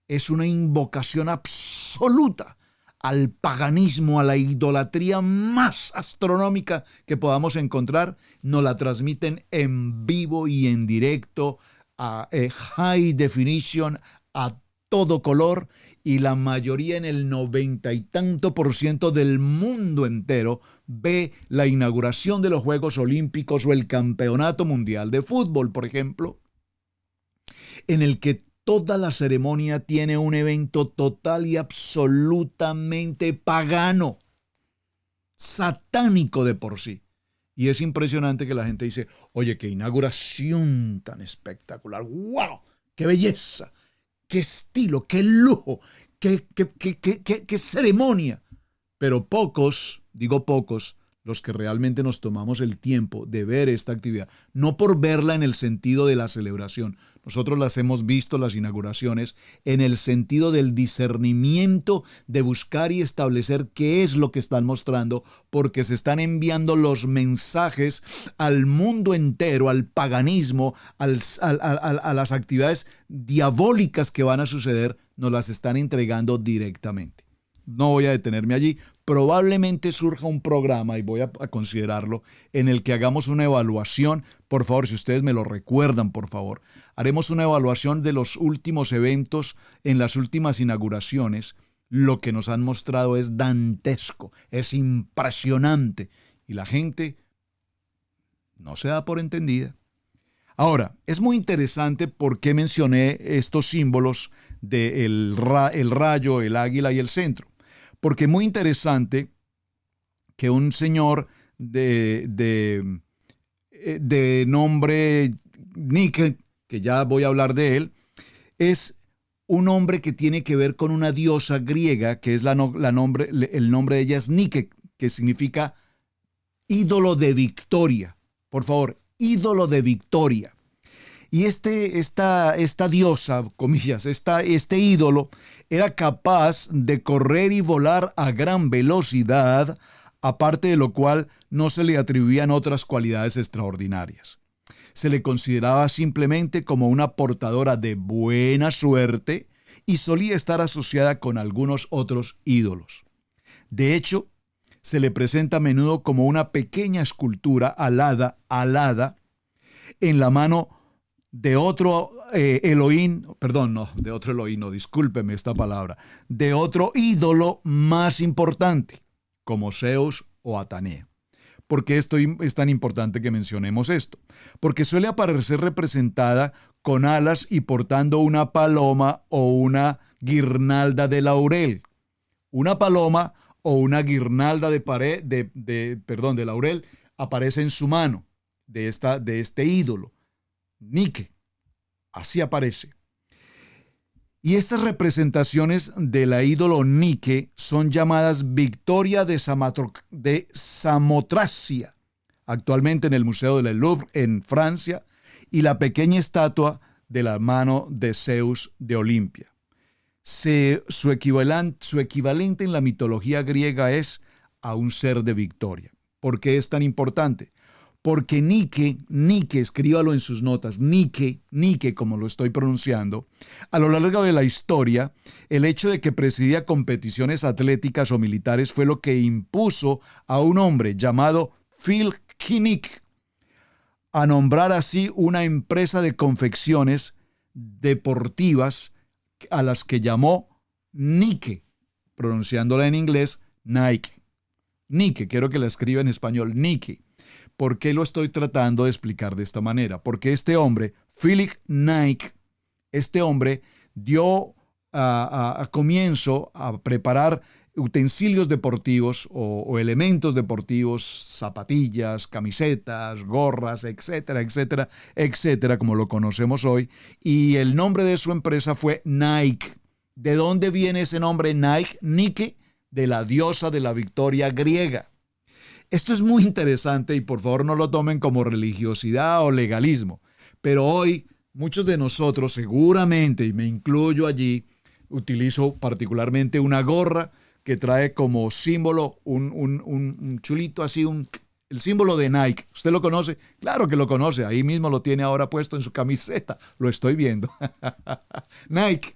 B: es una invocación absoluta al paganismo, a la idolatría más astronómica que podamos encontrar. Nos la transmiten en vivo y en directo, a high definition, a todo color y la mayoría, en el 90 y tanto por ciento del mundo entero, ve la inauguración de los Juegos Olímpicos o el Campeonato Mundial de Fútbol, por ejemplo, en el que toda la ceremonia tiene un evento total y absolutamente pagano, satánico de por sí. Y es impresionante que la gente dice, oye, qué inauguración tan espectacular, ¡wow! ¡Qué belleza! ¡Qué estilo! ¡Qué lujo! ¡Qué ceremonia! Pero pocos, digo pocos, los que realmente nos tomamos el tiempo de ver esta actividad, no por verla en el sentido de la celebración. Nosotros las hemos visto, las inauguraciones, en el sentido del discernimiento, de buscar y establecer qué es lo que están mostrando, porque se están enviando los mensajes al mundo entero, al paganismo, a las actividades diabólicas que van a suceder, nos las están entregando directamente. No voy a detenerme allí. Probablemente surja un programa, y voy a considerarlo, en el que hagamos una evaluación. Por favor, si ustedes me lo recuerdan, por favor. Haremos una evaluación de los últimos eventos en las últimas inauguraciones. Lo que nos han mostrado es dantesco, es impresionante. Y la gente no se da por entendida. Ahora, es muy interesante por qué mencioné estos símbolos del rayo, el águila y el centro. Porque es muy interesante que un señor de nombre Nike, que ya voy a hablar de él, es un hombre que tiene que ver con una diosa griega, que es el nombre de ella es Nike, que significa ídolo de victoria. Por favor, ídolo de victoria. Y esta diosa, comillas, este ídolo era capaz de correr y volar a gran velocidad, aparte de lo cual no se le atribuían otras cualidades extraordinarias. Se le consideraba simplemente como una portadora de buena suerte y solía estar asociada con algunos otros ídolos. De hecho, se le presenta a menudo como una pequeña escultura alada en la mano de otro discúlpeme esta palabra, de otro ídolo más importante, como Zeus o Atenea. ¿Por qué es tan importante que mencionemos esto? Porque suele aparecer representada con alas y portando una paloma o una guirnalda de laurel. Una paloma o una guirnalda de laurel aparece en su mano de este ídolo. Nike, así aparece. Y estas representaciones de la ídolo Nike son llamadas Victoria de Samotracia, actualmente en el Museo del Louvre en Francia, y la pequeña estatua de la mano de Zeus de Olimpia. Su equivalente en la mitología griega es a un ser de victoria. ¿Por qué es tan importante? Porque Nike, escríbalo en sus notas, Nike, como lo estoy pronunciando, a lo largo de la historia, el hecho de que presidía competiciones atléticas o militares fue lo que impuso a un hombre llamado Phil Kinnick a nombrar así una empresa de confecciones deportivas a las que llamó Nike, pronunciándola en inglés Nike. Nike, quiero que la escriba en español, Nike. ¿Por qué lo estoy tratando de explicar de esta manera? Porque este hombre, Philip Nike, dio comienzo a preparar utensilios deportivos o elementos deportivos, zapatillas, camisetas, gorras, etcétera, etcétera, etcétera, como lo conocemos hoy. Y el nombre de su empresa fue Nike. ¿De dónde viene ese nombre Nike? Nike, de la diosa de la victoria griega. Esto es muy interesante y por favor no lo tomen como religiosidad o legalismo. Pero hoy muchos de nosotros seguramente, y me incluyo allí, utilizo particularmente una gorra que trae como símbolo un chulito así, el símbolo de Nike. ¿Usted lo conoce? Claro que lo conoce. Ahí mismo lo tiene ahora puesto en su camiseta. Lo estoy viendo. Nike.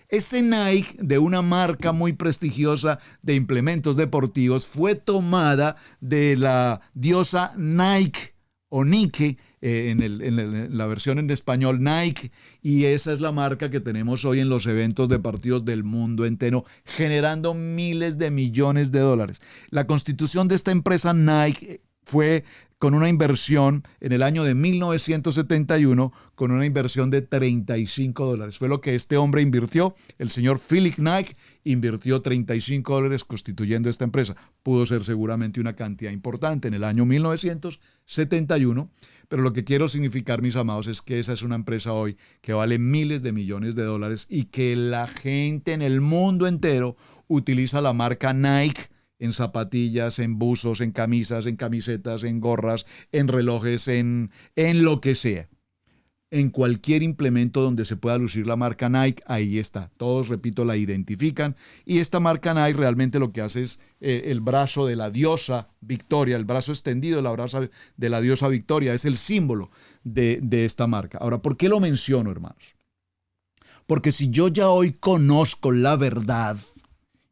B: Ese Nike de una marca muy prestigiosa de implementos deportivos fue tomada de la diosa Nike o Nike en la versión en español Nike, y esa es la marca que tenemos hoy en los eventos deportivos del mundo entero, generando miles de millones de dólares. La constitución de esta empresa Nike fue con una inversión en el año de 1971, con una inversión de $35. Fue lo que este hombre invirtió. El señor Philip Knight invirtió $35 constituyendo esta empresa. Pudo ser seguramente una cantidad importante en el año 1971, pero lo que quiero significar, mis amados, es que esa es una empresa hoy que vale miles de millones de dólares y que la gente en el mundo entero utiliza la marca Nike en zapatillas, en buzos, en camisas, en camisetas, en gorras, en relojes, en lo que sea. En cualquier implemento donde se pueda lucir la marca Nike, ahí está. Todos, repito, la identifican. Y esta marca Nike realmente lo que hace es el brazo de la diosa Victoria, el brazo extendido de la diosa Victoria, es el símbolo de esta marca. Ahora, ¿por qué lo menciono, hermanos? Porque si yo ya hoy conozco la verdad,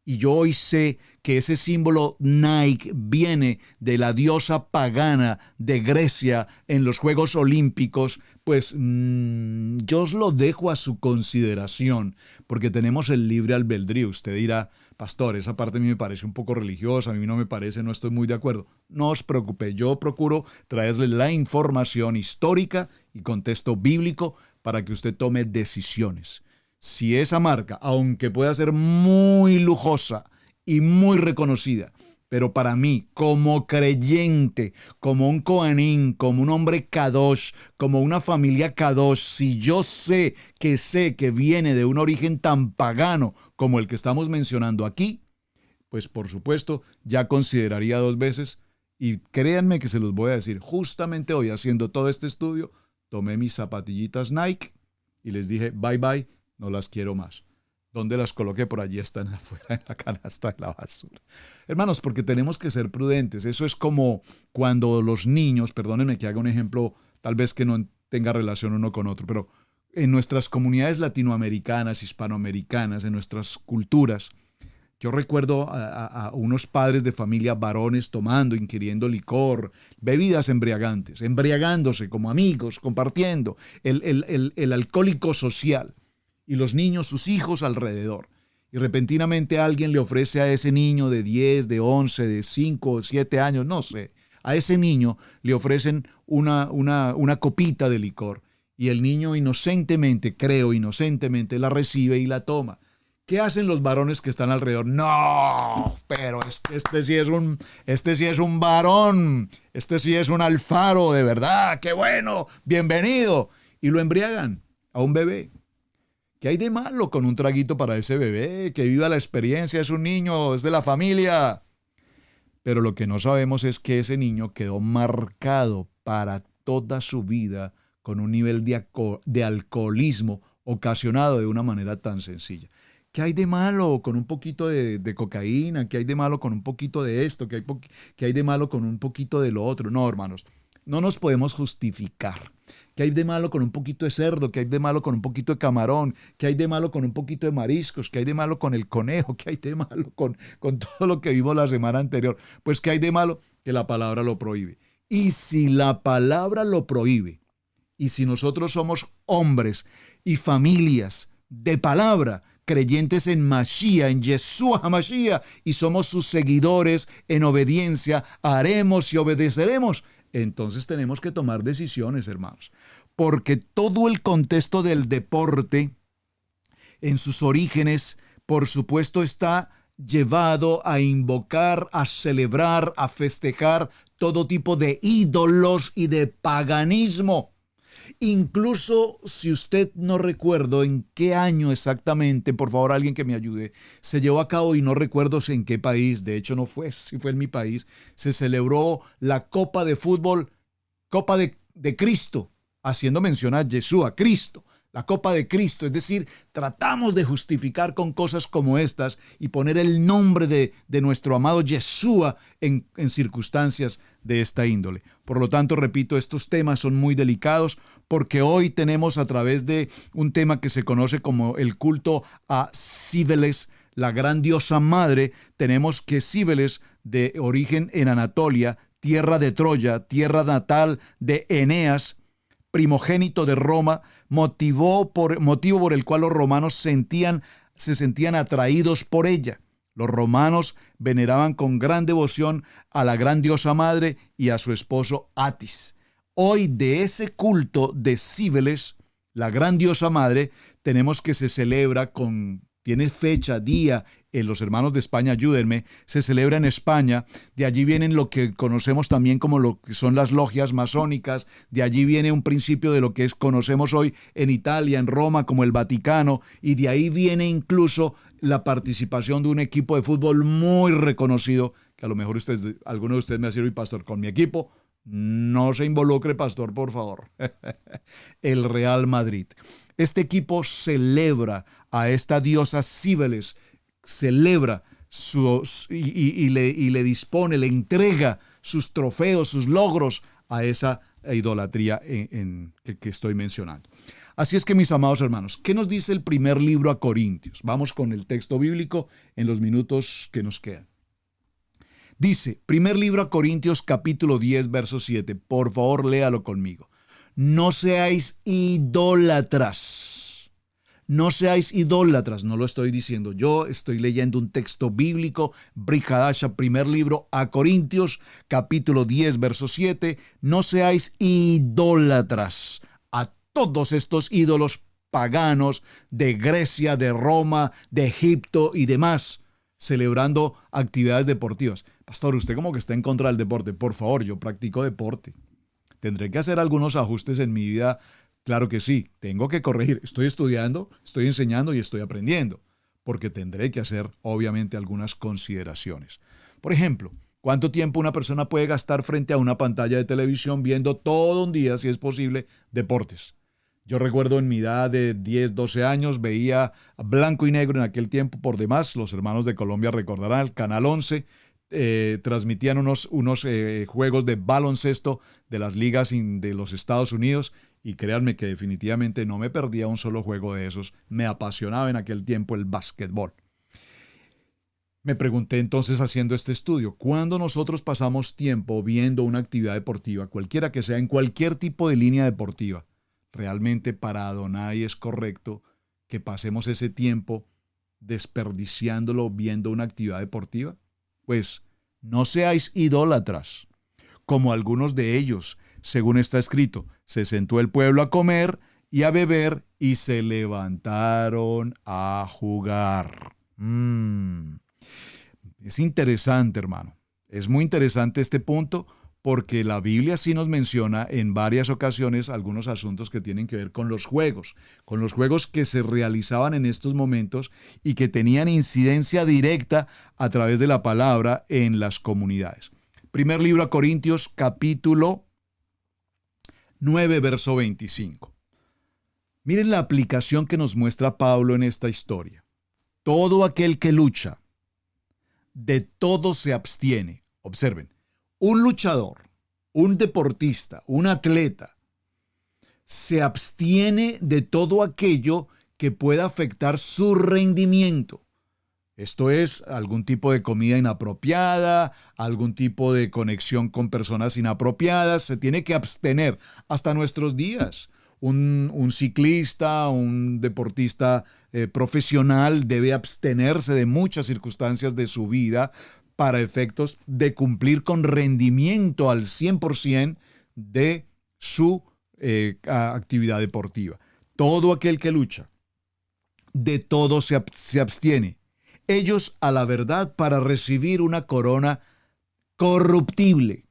B: y yo hoy sé que ese símbolo Nike viene de la diosa pagana de Grecia en los Juegos Olímpicos, pues yo os lo dejo a su consideración, porque tenemos el libre albedrío. Usted dirá, pastor, esa parte a mí me parece un poco religiosa, a mí no me parece, no estoy muy de acuerdo. No os preocupe, yo procuro traerles la información histórica y contexto bíblico para que usted tome decisiones. Si esa marca, aunque pueda ser muy lujosa y muy reconocida, pero para mí, como creyente, como un Kohanim, como un hombre Kadosh, como una familia Kadosh, si yo sé que viene de un origen tan pagano como el que estamos mencionando aquí, pues por supuesto ya consideraría dos veces, y créanme que se los voy a decir, justamente hoy haciendo todo este estudio, tomé mis zapatillitas Nike y les dije bye bye. No las quiero más. ¿Dónde las coloqué? Por allí están afuera en la canasta de la basura. Hermanos, porque tenemos que ser prudentes. Eso es como cuando los niños, perdónenme que haga un ejemplo, tal vez que no tenga relación uno con otro, pero en nuestras comunidades latinoamericanas, hispanoamericanas, en nuestras culturas, yo recuerdo a unos padres de familia varones tomando, ingiriendo licor, bebidas embriagantes, embriagándose como amigos, compartiendo, el alcohólico social. Y los niños, sus hijos alrededor. Y repentinamente alguien le ofrece a ese niño de 10, de 11, de 5, 7 años, no sé, a ese niño le ofrecen una copita de licor. Y el niño inocentemente, inocentemente, la recibe y la toma. ¿Qué hacen los varones que están alrededor? No, pero es que este sí es un varón, este sí es un Alfaro, de verdad, qué bueno, bienvenido. Y lo embriagan a un bebé. ¿Qué hay de malo con un traguito para ese bebé? Que viva la experiencia, es un niño, es de la familia. Pero lo que no sabemos es que ese niño quedó marcado para toda su vida con un nivel de alcoholismo ocasionado de una manera tan sencilla. ¿Qué hay de malo con un poquito de cocaína? ¿Qué hay de malo con un poquito de esto? ¿Qué hay de malo con un poquito de lo otro? No, hermanos, no nos podemos justificar. ¿Qué hay de malo con un poquito de cerdo? ¿Qué hay de malo con un poquito de camarón? ¿Qué hay de malo con un poquito de mariscos? ¿Qué hay de malo con el conejo? ¿Qué hay de malo con todo lo que vimos la semana anterior? Pues ¿qué hay de malo? Que la palabra lo prohíbe. Y si la palabra lo prohíbe, y si nosotros somos hombres y familias de palabra, creyentes en Mashiach, en Yeshua HaMashiach, y somos sus seguidores en obediencia, haremos y obedeceremos, entonces tenemos que tomar decisiones, hermanos, porque todo el contexto del deporte, en sus orígenes, por supuesto, está llevado a invocar, a celebrar, a festejar todo tipo de ídolos y de paganismo. Incluso si usted no recuerdo en qué año exactamente, por favor alguien que me ayude, se llevó a cabo y no recuerdo en qué país, de hecho no fue, si fue en mi país, se celebró la Copa de Fútbol, Copa de Cristo, haciendo mención a Yeshua, Cristo. La Copa de Cristo, es decir, tratamos de justificar con cosas como estas y poner el nombre de nuestro amado Yeshua en circunstancias de esta índole. Por lo tanto, repito, estos temas son muy delicados porque hoy tenemos a través de un tema que se conoce como el culto a Cíbeles, la gran diosa madre. Tenemos que Cíbeles, de origen en Anatolia, tierra de Troya, tierra natal de Eneas, primogénito de Roma, motivo por el cual los romanos se sentían atraídos por ella. Los romanos veneraban con gran devoción a la gran diosa madre y a su esposo Atis. Hoy de ese culto de Cíbeles, la gran diosa madre, tenemos que se celebra tiene fecha, día, los hermanos de España, ayúdenme, se celebra en España, de allí vienen lo que conocemos también como lo que son las logias masónicas, de allí viene un principio de lo que conocemos hoy en Italia, en Roma, como el Vaticano, y de ahí viene incluso la participación de un equipo de fútbol muy reconocido, que a lo mejor alguno de ustedes me va a decir, "Uy, pastor, con mi equipo, no se involucre, pastor, por favor." El Real Madrid. Este equipo celebra a esta diosa Cíbeles, celebra y le dispone, le entrega sus trofeos, sus logros a esa idolatría que estoy mencionando. Así es que, mis amados hermanos, ¿qué nos dice el primer libro a Corintios? Vamos con el texto bíblico en los minutos que nos quedan. Dice, primer libro a Corintios capítulo 10, verso 7. Por favor, léalo conmigo. No seáis idólatras. No seáis idólatras. No lo estoy diciendo yo, estoy leyendo un texto bíblico. Brit Hadasha, primer libro a Corintios, capítulo 10, verso 7. No seáis idólatras a todos estos ídolos paganos de Grecia, de Roma, de Egipto y demás, celebrando actividades deportivas. Pastor, usted como que está en contra del deporte. Por favor, yo practico deporte. ¿Tendré que hacer algunos ajustes en mi vida? Claro que sí, tengo que corregir. Estoy estudiando, estoy enseñando y estoy aprendiendo, porque tendré que hacer, obviamente, algunas consideraciones. Por ejemplo, ¿cuánto tiempo una persona puede gastar frente a una pantalla de televisión viendo todo un día, si es posible, deportes? Yo recuerdo en mi edad de 10, 12 años, veía blanco y negro en aquel tiempo por demás. Los hermanos de Colombia recordarán el Canal 11. Transmitían unos juegos de baloncesto de las ligas de los Estados Unidos, y créanme que definitivamente no me perdía un solo juego de esos. Me apasionaba en aquel tiempo el básquetbol. Me pregunté entonces, haciendo este estudio, ¿cuándo nosotros pasamos tiempo viendo una actividad deportiva, cualquiera que sea, en cualquier tipo de línea deportiva? ¿Realmente para Adonai es correcto que pasemos ese tiempo desperdiciándolo viendo una actividad deportiva? Pues no seáis idólatras, como algunos de ellos, según está escrito. Se sentó el pueblo a comer y a beber y se levantaron a jugar. Es interesante, hermano. Es muy interesante este punto, porque la Biblia sí nos menciona en varias ocasiones algunos asuntos que tienen que ver con los juegos que se realizaban en estos momentos y que tenían incidencia directa a través de la palabra en las comunidades. Primer libro a Corintios, capítulo 9, verso 25. Miren la aplicación que nos muestra Pablo en esta historia. Todo aquel que lucha, de todo se abstiene. Observen. Un luchador, un deportista, un atleta, se abstiene de todo aquello que pueda afectar su rendimiento. Esto es algún tipo de comida inapropiada, algún tipo de conexión con personas inapropiadas. Se tiene que abstener hasta nuestros días. Un ciclista, un deportista profesional debe abstenerse de muchas circunstancias de su vida para efectos de cumplir con rendimiento al 100% de su actividad deportiva. Todo aquel que lucha, de todo se abstiene. Ellos a la verdad para recibir una corona corruptible,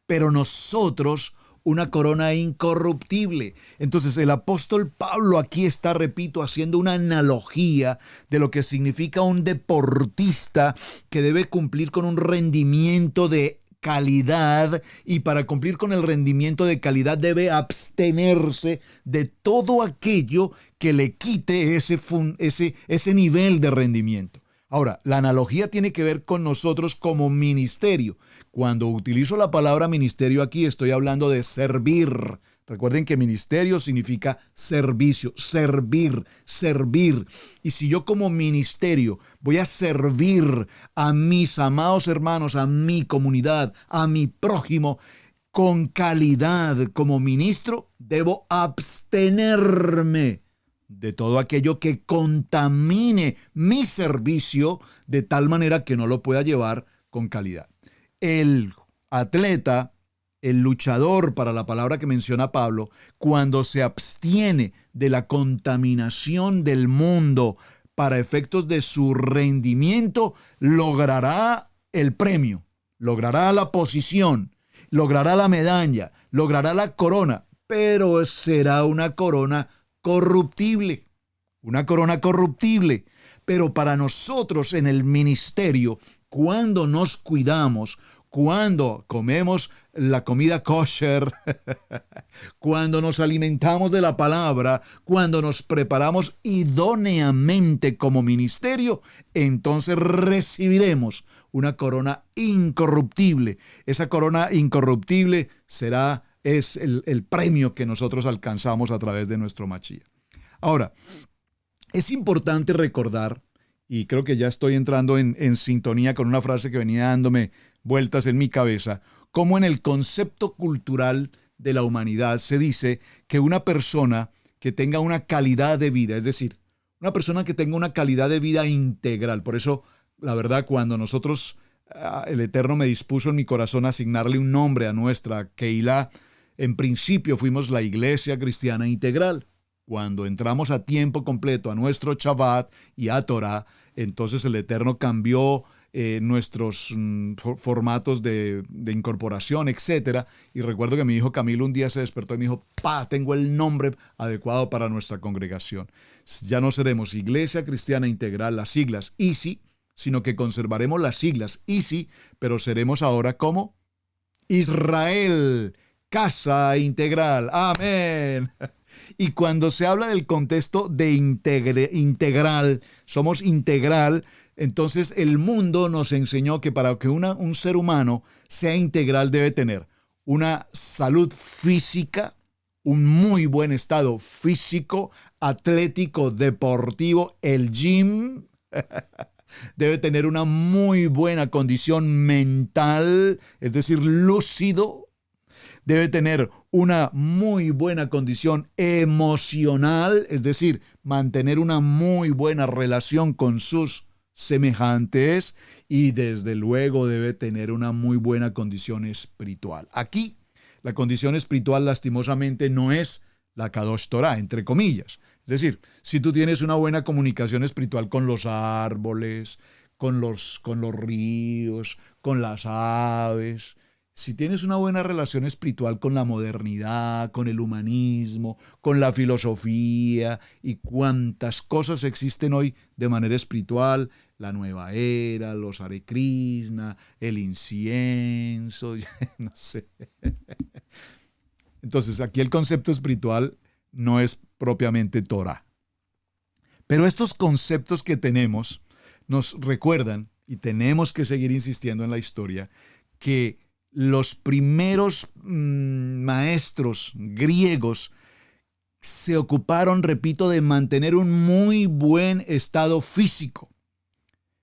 B: pero nosotros una corona incorruptible. Entonces el apóstol Pablo aquí está, repito, haciendo una analogía de lo que significa un deportista que debe cumplir con un rendimiento de calidad, y para cumplir con el rendimiento de calidad debe abstenerse de todo aquello que le quite ese nivel de rendimiento. Ahora, la analogía tiene que ver con nosotros como ministerio. Cuando utilizo la palabra ministerio aquí, estoy hablando de servir. Recuerden que ministerio significa servicio, servir. Y si yo como ministerio voy a servir a mis amados hermanos, a mi comunidad, a mi prójimo, con calidad como ministro, debo abstenerme de todo aquello que contamine mi servicio de tal manera que no lo pueda llevar con calidad. El atleta, el luchador, para la palabra que menciona Pablo, cuando se abstiene de la contaminación del mundo para efectos de su rendimiento, logrará el premio, logrará la posición, logrará la medalla, logrará la corona, pero será una corona corruptible, Pero para nosotros en el ministerio, cuando nos cuidamos, cuando comemos la comida kosher, cuando nos alimentamos de la palabra, cuando nos preparamos idóneamente como ministerio, entonces recibiremos una corona incorruptible. Esa corona incorruptible es el premio que nosotros alcanzamos a través de nuestro Mashiach. Ahora, es importante recordar, y creo que ya estoy entrando en sintonía con una frase que venía dándome vueltas en mi cabeza, cómo en el concepto cultural de la humanidad se dice que una persona que tenga una calidad de vida, es decir, una persona que tenga una calidad de vida integral. Por eso, la verdad, cuando nosotros, el Eterno me dispuso en mi corazón asignarle un nombre a nuestra Keilah, en principio fuimos la Iglesia Cristiana Integral. Cuando entramos a tiempo completo a nuestro Shabbat y a Torah, entonces el Eterno cambió nuestros formatos de incorporación, etc. Y recuerdo que mi hijo Camilo un día se despertó y me dijo, tengo el nombre adecuado para nuestra congregación. Ya no seremos Iglesia Cristiana Integral, las siglas ICI, sino que conservaremos las siglas ICI, pero seremos ahora como Israel, Casa Integral. Amén. Y cuando se habla del contexto de integral, somos integral, entonces el mundo nos enseñó que para que un ser humano sea integral debe tener una salud física, un muy buen estado físico, atlético, deportivo, el gym. Debe tener una muy buena condición mental, es decir, lúcido. Debe tener una muy buena condición emocional, es decir, mantener una muy buena relación con sus semejantes y desde luego debe tener una muy buena condición espiritual. Aquí la condición espiritual lastimosamente no es la Kadosh Torah, entre comillas. Es decir, si tú tienes una buena comunicación espiritual con los árboles, con los ríos, con las aves, si tienes una buena relación espiritual con la modernidad, con el humanismo, con la filosofía y cuántas cosas existen hoy de manera espiritual, la nueva era, los Hare Krishna, el incienso, no sé. Entonces, aquí el concepto espiritual no es propiamente Torah. Pero estos conceptos que tenemos nos recuerdan, y tenemos que seguir insistiendo en la historia, que los primeros maestros griegos se ocuparon, repito, de mantener un muy buen estado físico.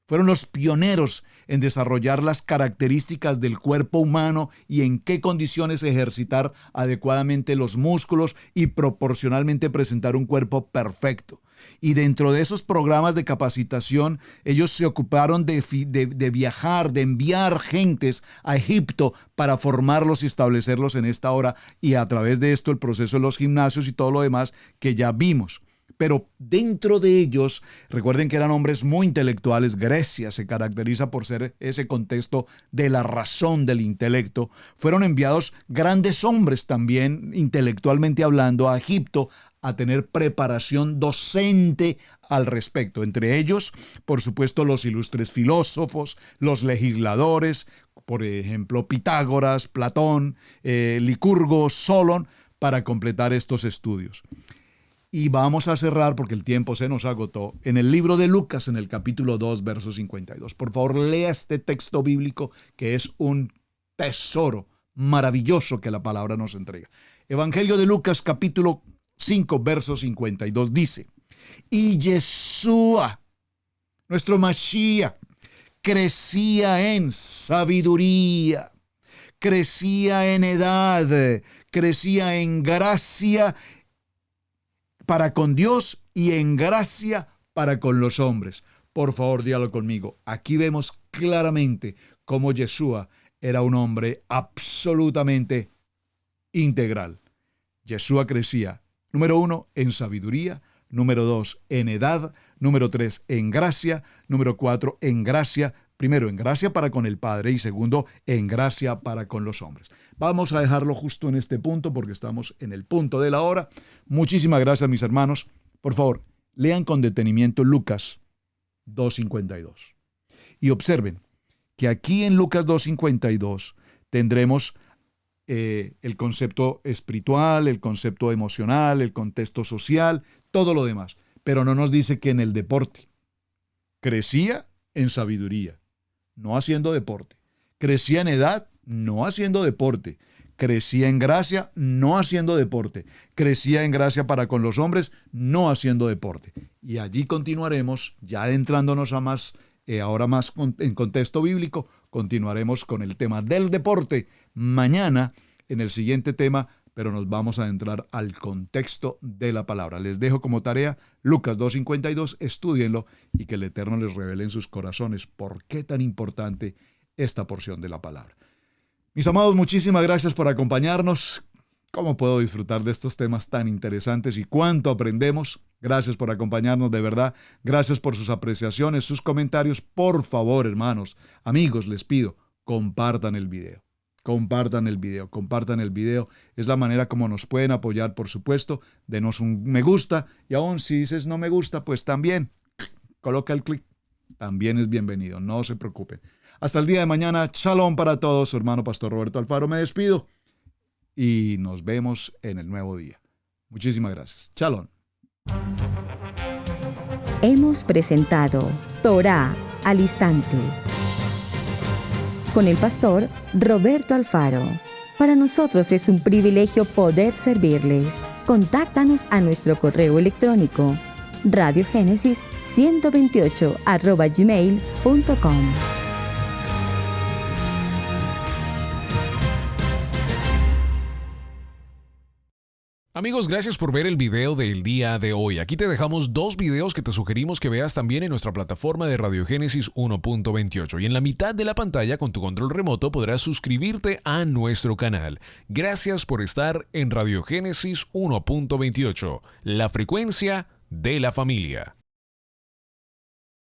B: Fueron los pioneros en desarrollar las características del cuerpo humano y en qué condiciones ejercitar adecuadamente los músculos y proporcionalmente presentar un cuerpo perfecto. Y dentro de esos programas de capacitación, ellos se ocuparon de viajar, de enviar gentes a Egipto para formarlos y establecerlos en esta hora. Y a través de esto el proceso de los gimnasios y todo lo demás que ya vimos. Pero dentro de ellos, recuerden que eran hombres muy intelectuales. Grecia se caracteriza por ser ese contexto de la razón, del intelecto. Fueron enviados grandes hombres también, intelectualmente hablando, a Egipto a tener preparación docente al respecto. Entre ellos, por supuesto, los ilustres filósofos, los legisladores, por ejemplo, Pitágoras, Platón, Licurgo, Solón, para completar estos estudios. Y vamos a cerrar, porque el tiempo se nos agotó, en el libro de Lucas, en el capítulo 2, verso 52. Por favor, lea este texto bíblico que es un tesoro maravilloso que la palabra nos entrega. Evangelio de Lucas, capítulo 5, verso 52, dice: y Yeshua, nuestro Mashiach, crecía en sabiduría, crecía en edad, crecía en gracia para con Dios y en gracia para con los hombres. Por favor, dígalo conmigo. Aquí vemos claramente cómo Yeshua era un hombre absolutamente integral. Yeshua crecía, número 1, en sabiduría, número 2, en edad, número 3, en gracia, número 4, en gracia. Primero, en gracia para con el Padre y segundo, en gracia para con los hombres. Vamos a dejarlo justo en este punto porque estamos en el punto de la hora. Muchísimas gracias, mis hermanos. Por favor, lean con detenimiento Lucas 2:52. Y observen que aquí en Lucas 2:52 tendremos el concepto espiritual, el concepto emocional, el contexto social, todo lo demás. Pero no nos dice que en el deporte. Crecía en sabiduría, no haciendo deporte. Crecía en edad, no haciendo deporte. Crecía en gracia, no haciendo deporte. Crecía en gracia para con los hombres, no haciendo deporte. Y allí continuaremos, ya adentrándonos a más, ahora más en contexto bíblico, continuaremos con el tema del deporte mañana en el siguiente tema, pero nos vamos a adentrar al contexto de la palabra. Les dejo como tarea Lucas 2:52, estúdienlo y que el Eterno les revele en sus corazones por qué tan importante esta porción de la palabra. Mis amados, muchísimas gracias por acompañarnos. ¿Cómo puedo disfrutar de estos temas tan interesantes y cuánto aprendemos? Gracias por acompañarnos, de verdad. Gracias por sus apreciaciones, sus comentarios. Por favor, hermanos, amigos, les pido, compartan el video. Compartan el video, compartan el video. Es la manera como nos pueden apoyar, por supuesto. Denos un me gusta y aún si dices no me gusta, pues también coloca el clic. También es bienvenido, no se preocupen. Hasta el día de mañana, shalom para todos. Su hermano Pastor Roberto Alfaro, me despido y nos vemos en el nuevo día. Muchísimas gracias. Shalom.
A: Hemos presentado Torá al Instante con el pastor Roberto Alfaro. Para nosotros es un privilegio poder servirles. Contáctanos a nuestro correo electrónico radiogenesis128@gmail.com.
C: Amigos, gracias por ver el video del día de hoy. Aquí te dejamos 2 videos que te sugerimos que veas también en nuestra plataforma de Radiogénesis 1.28. Y en la mitad de la pantalla con tu control remoto podrás suscribirte a nuestro canal. Gracias por estar en Radiogénesis 1.28, la frecuencia de la familia.